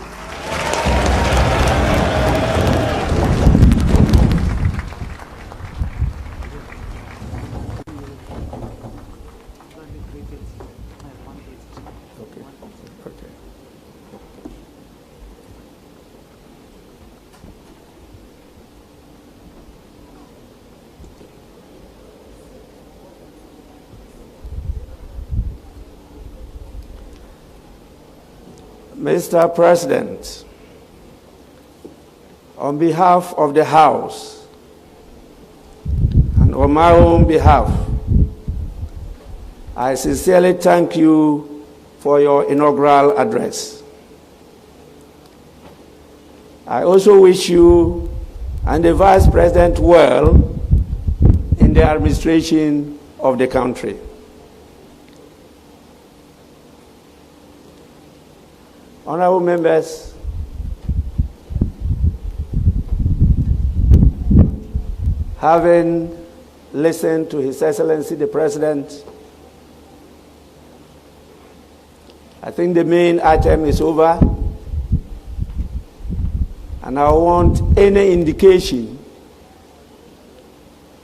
Mr. President, on behalf of the House and on my own behalf, I sincerely thank you for your inaugural address. I also wish you and the Vice President well in the administration of the country. Honorable members, having listened to His Excellency the President, I think the main item is over, and I want any indication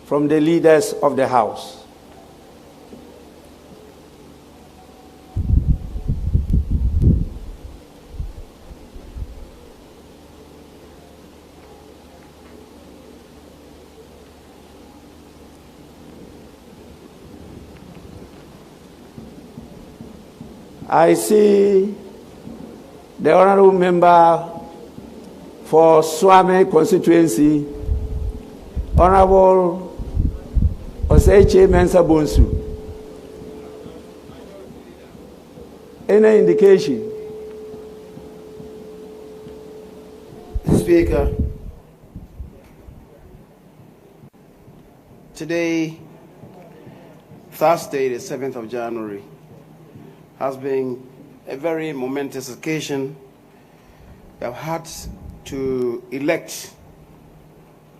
from the leaders of the House. I see the honorable member for Swami constituency, Honorable Oseche Mensah Bonsu. Any indication? Speaker, today, Thursday, the 7th of January, has been a very momentous occasion. We have had to elect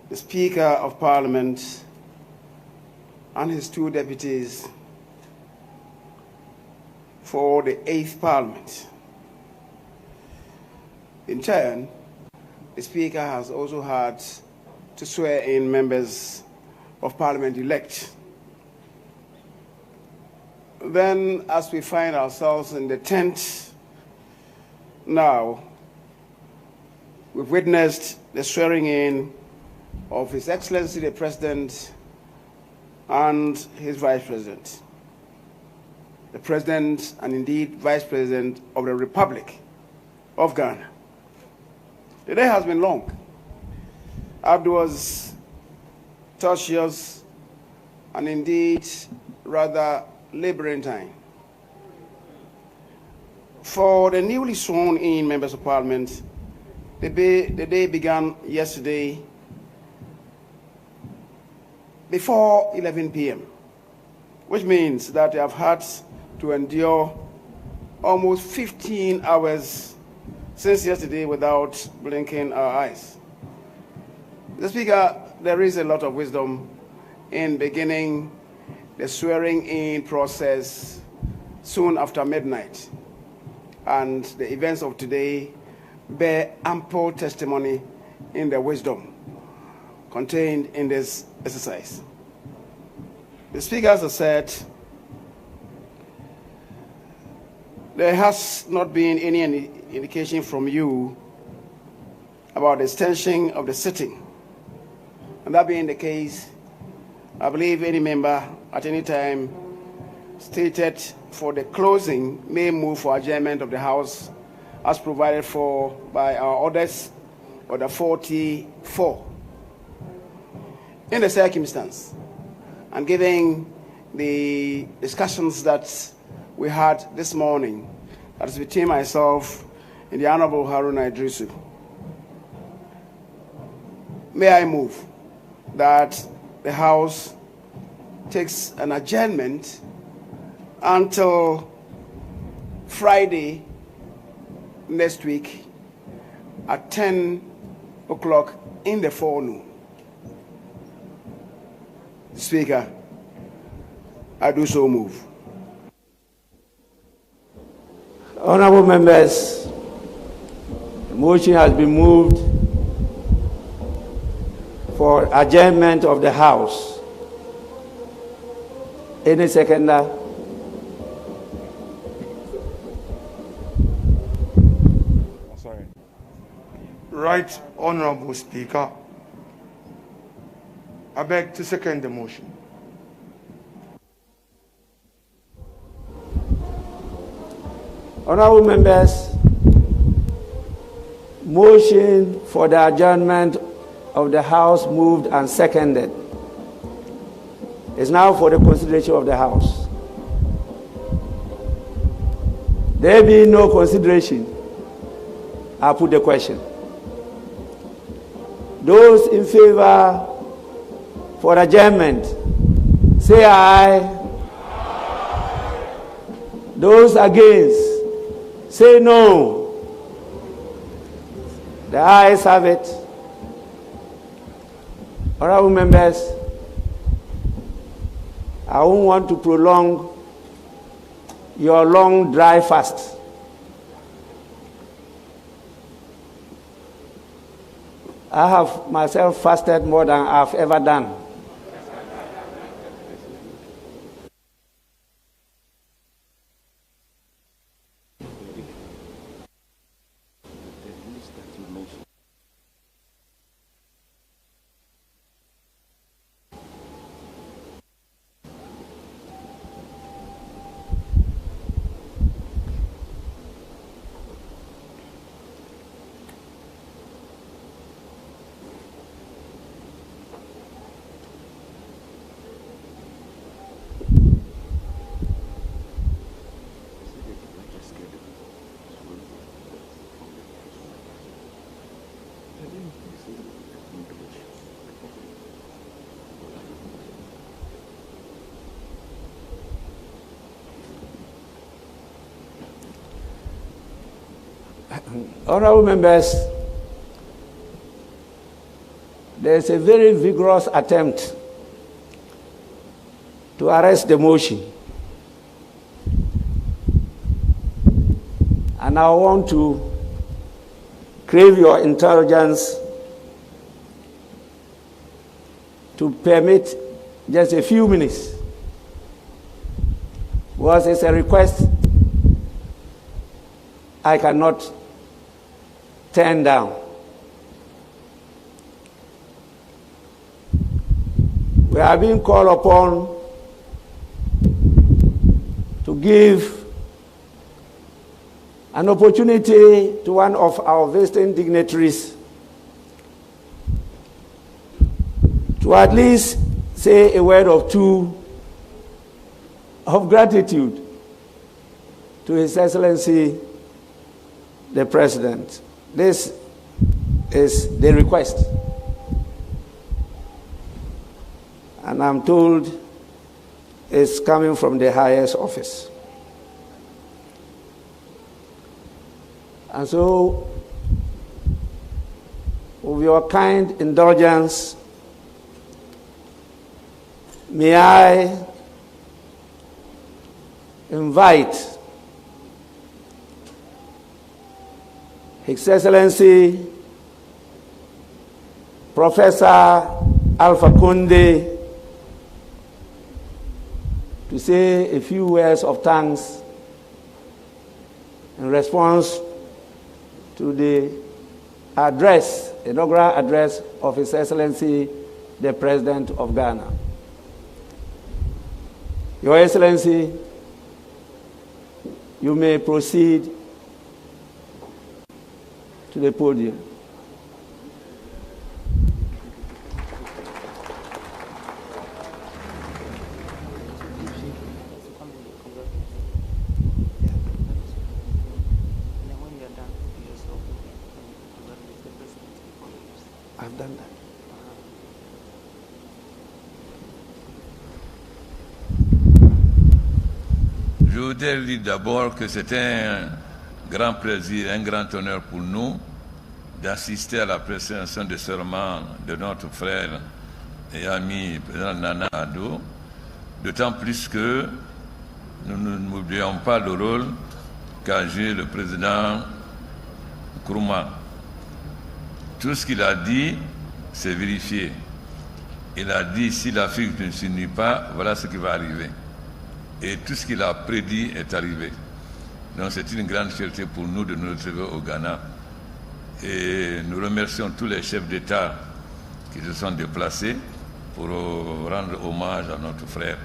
the Speaker of Parliament and his two deputies for the 8th Parliament. In turn, the Speaker has also had to swear in members of Parliament elect. Then, as we find ourselves in the tent now, we've witnessed the swearing in of His Excellency the President and his Vice President. The President and indeed Vice President of the Republic of Ghana. The day has been long. Arduous, tortuous, and indeed rather labyrinthine. For the newly sworn in members of Parliament, the day began yesterday before 11 p.m., which means that they have had to endure almost 15 hours since yesterday without blinking our eyes. Mr. Speaker, there is a lot of wisdom in beginning the swearing-in process soon after midnight, and the events of today bear ample testimony in the wisdom contained in this exercise. The Speaker has said there has not been any indication from you about the extension of the sitting, and that being the case, I believe any member at any time stated for the closing may move for adjournment of the House as provided for by our orders, Order 44. In the circumstance, and given the discussions that we had this morning, that is between myself and the Honorable Haruna Idrisu, may I move that the House takes an adjournment until Friday next week at 10 o'clock in the forenoon. Speaker, I do so move. Honorable members, the motion has been moved for adjournment of the House. Any seconder? Sorry. Right Honorable Speaker, I beg to second the motion. Honorable members, motion for the adjournment of the House moved and seconded. Is now for the consideration of the House. There being no consideration, I put the question. Those in favor for adjournment, say aye. Those against, say no. The ayes have it. Honorable members, I won't want to prolong your long dry fast. I have myself fasted more than I've ever done. Honorable members, there is a very vigorous attempt to arrest the motion. And I want to crave your intelligence to permit just a few minutes. Was it's a request I cannot turn down. We are being called upon to give an opportunity to one of our visiting dignitaries to at least say a word or two of gratitude to His Excellency the President. This is the request. And I'm told it's coming from the highest office. And so, with your kind indulgence, may I invite His Excellency Professor Alpha Conde to say a few words of thanks in response to the address, inaugural address of His Excellency the President of Ghana. Your Excellency, you may proceed to the podium. I've done that. Je voudrais dire d'abord que c'est un grand plaisir, un grand honneur pour nous d'assister à la prestation de serment de notre frère et ami président Nana Addo, d'autant plus que nous n'oublions pas le rôle qu'a joué le président Girma. Tout ce qu'il a dit, c'est vérifié. Il a dit, si l'Afrique ne s'unit pas, voilà ce qui va arriver. Et tout ce qu'il a prédit est arrivé. Donc c'est une grande fierté pour nous de nous retrouver au Ghana. Et nous remercions tous les chefs d'État qui se sont déplacés pour rendre hommage à notre frère.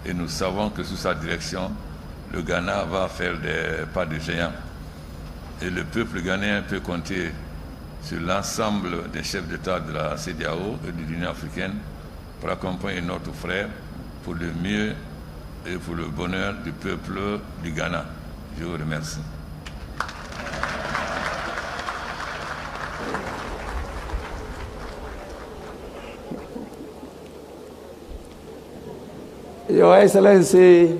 Et nous savons que sous sa direction, le Ghana va faire des pas de géant. Et le peuple ghanéen peut compter sur l'ensemble des chefs d'État de la CEDEAO et de l'Union africaine pour accompagner notre frère pour le mieux et pour le bonheur du peuple du Ghana. Je vous remercie. Your Excellency,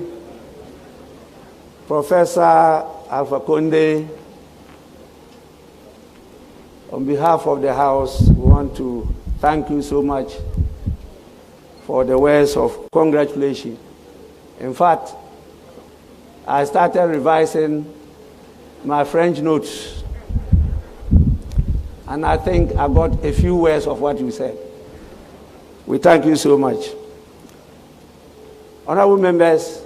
Professor Alpha Conde, on behalf of the House, we want to thank you so much for the words of congratulations. In fact, I started revising my French notes, and I think I got a few words of what you said. We thank you so much. Honorable members,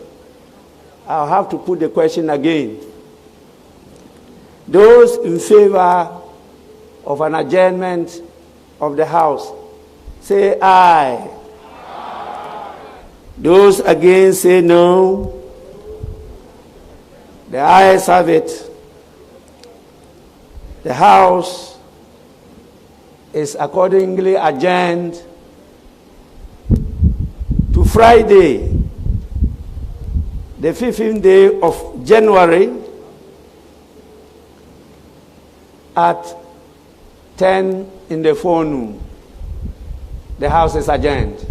I'll have to put the question again. Those in favor of an adjournment of the House, say aye. Aye. Those against, say no. The ayes have it. The House is accordingly adjourned to Friday, the 15th day of January at 10 in the forenoon. The House is adjourned.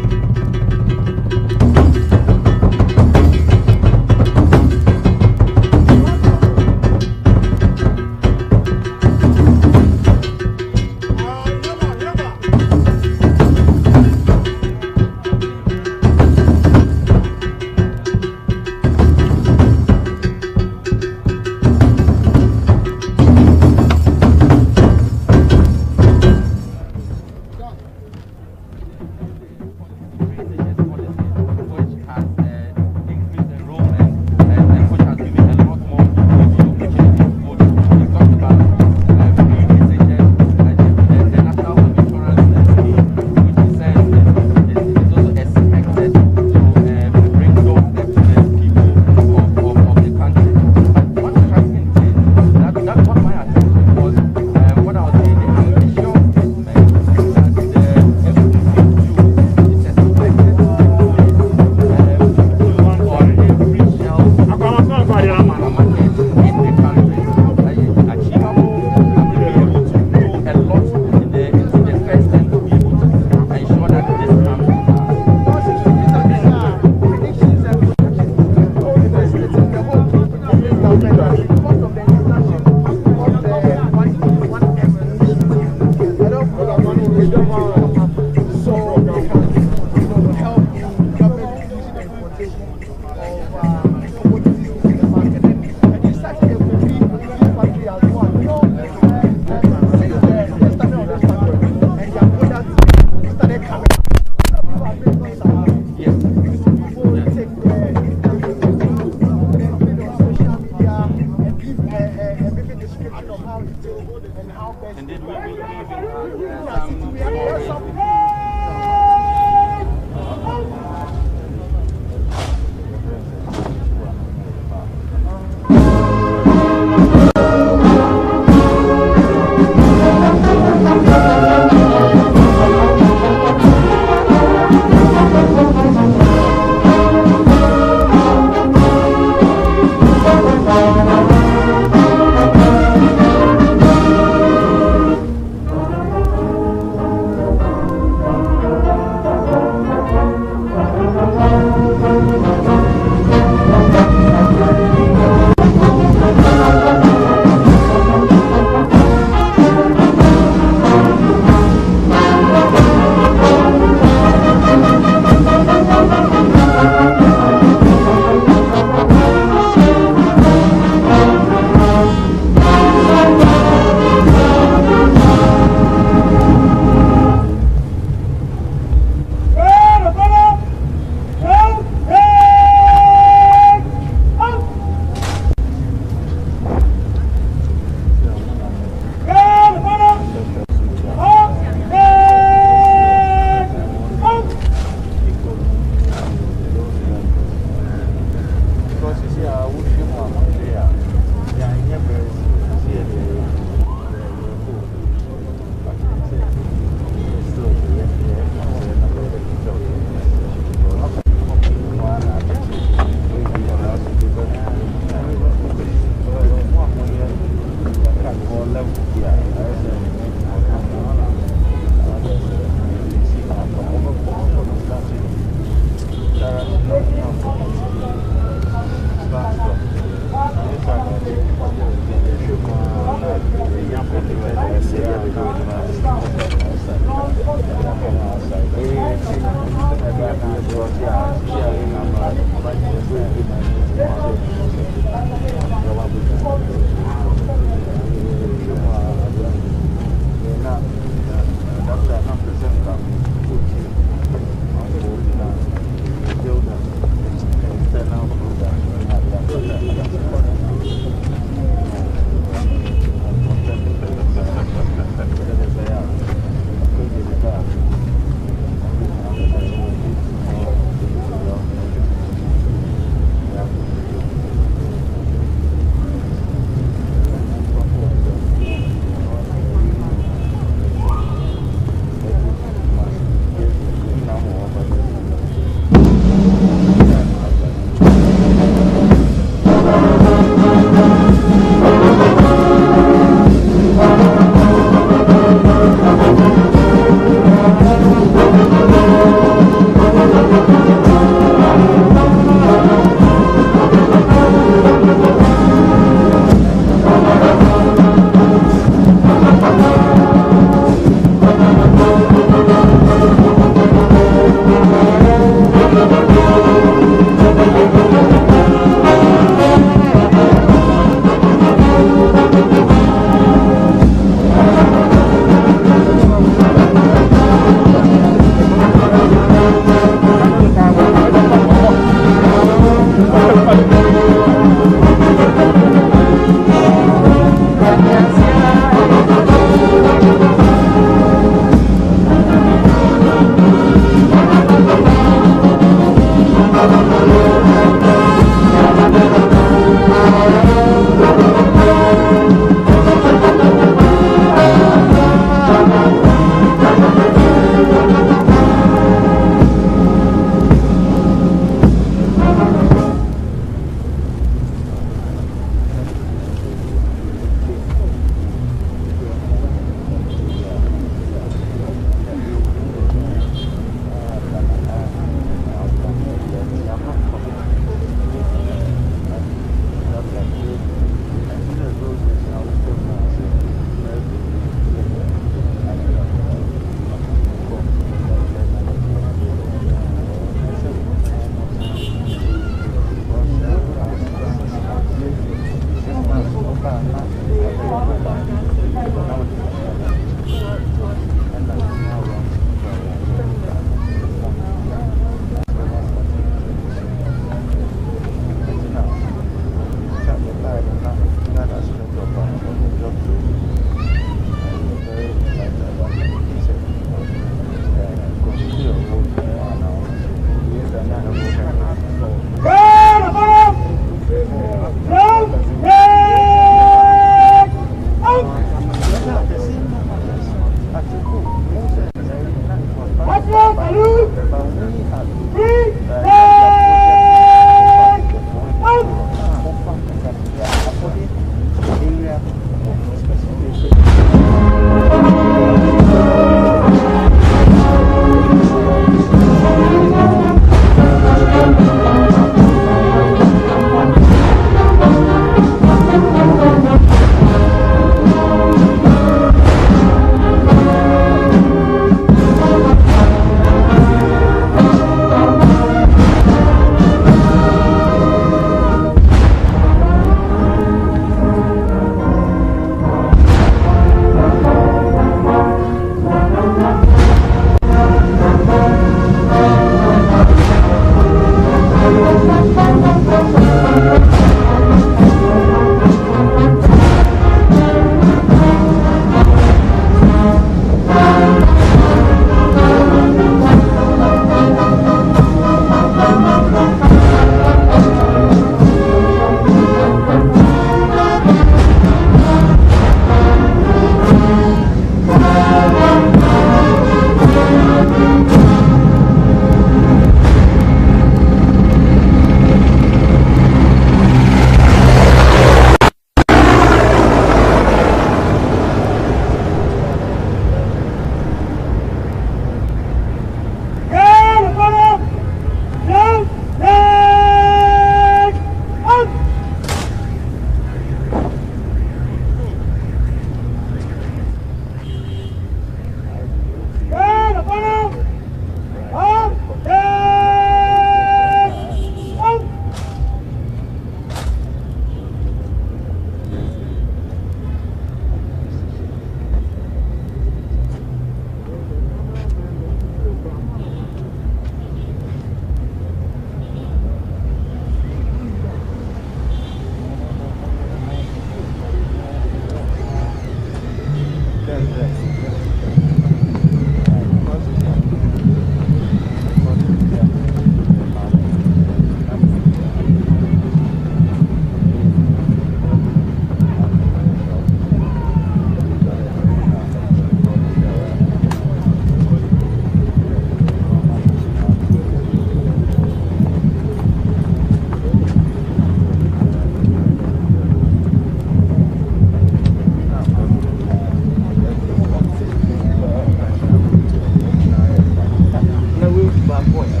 Point.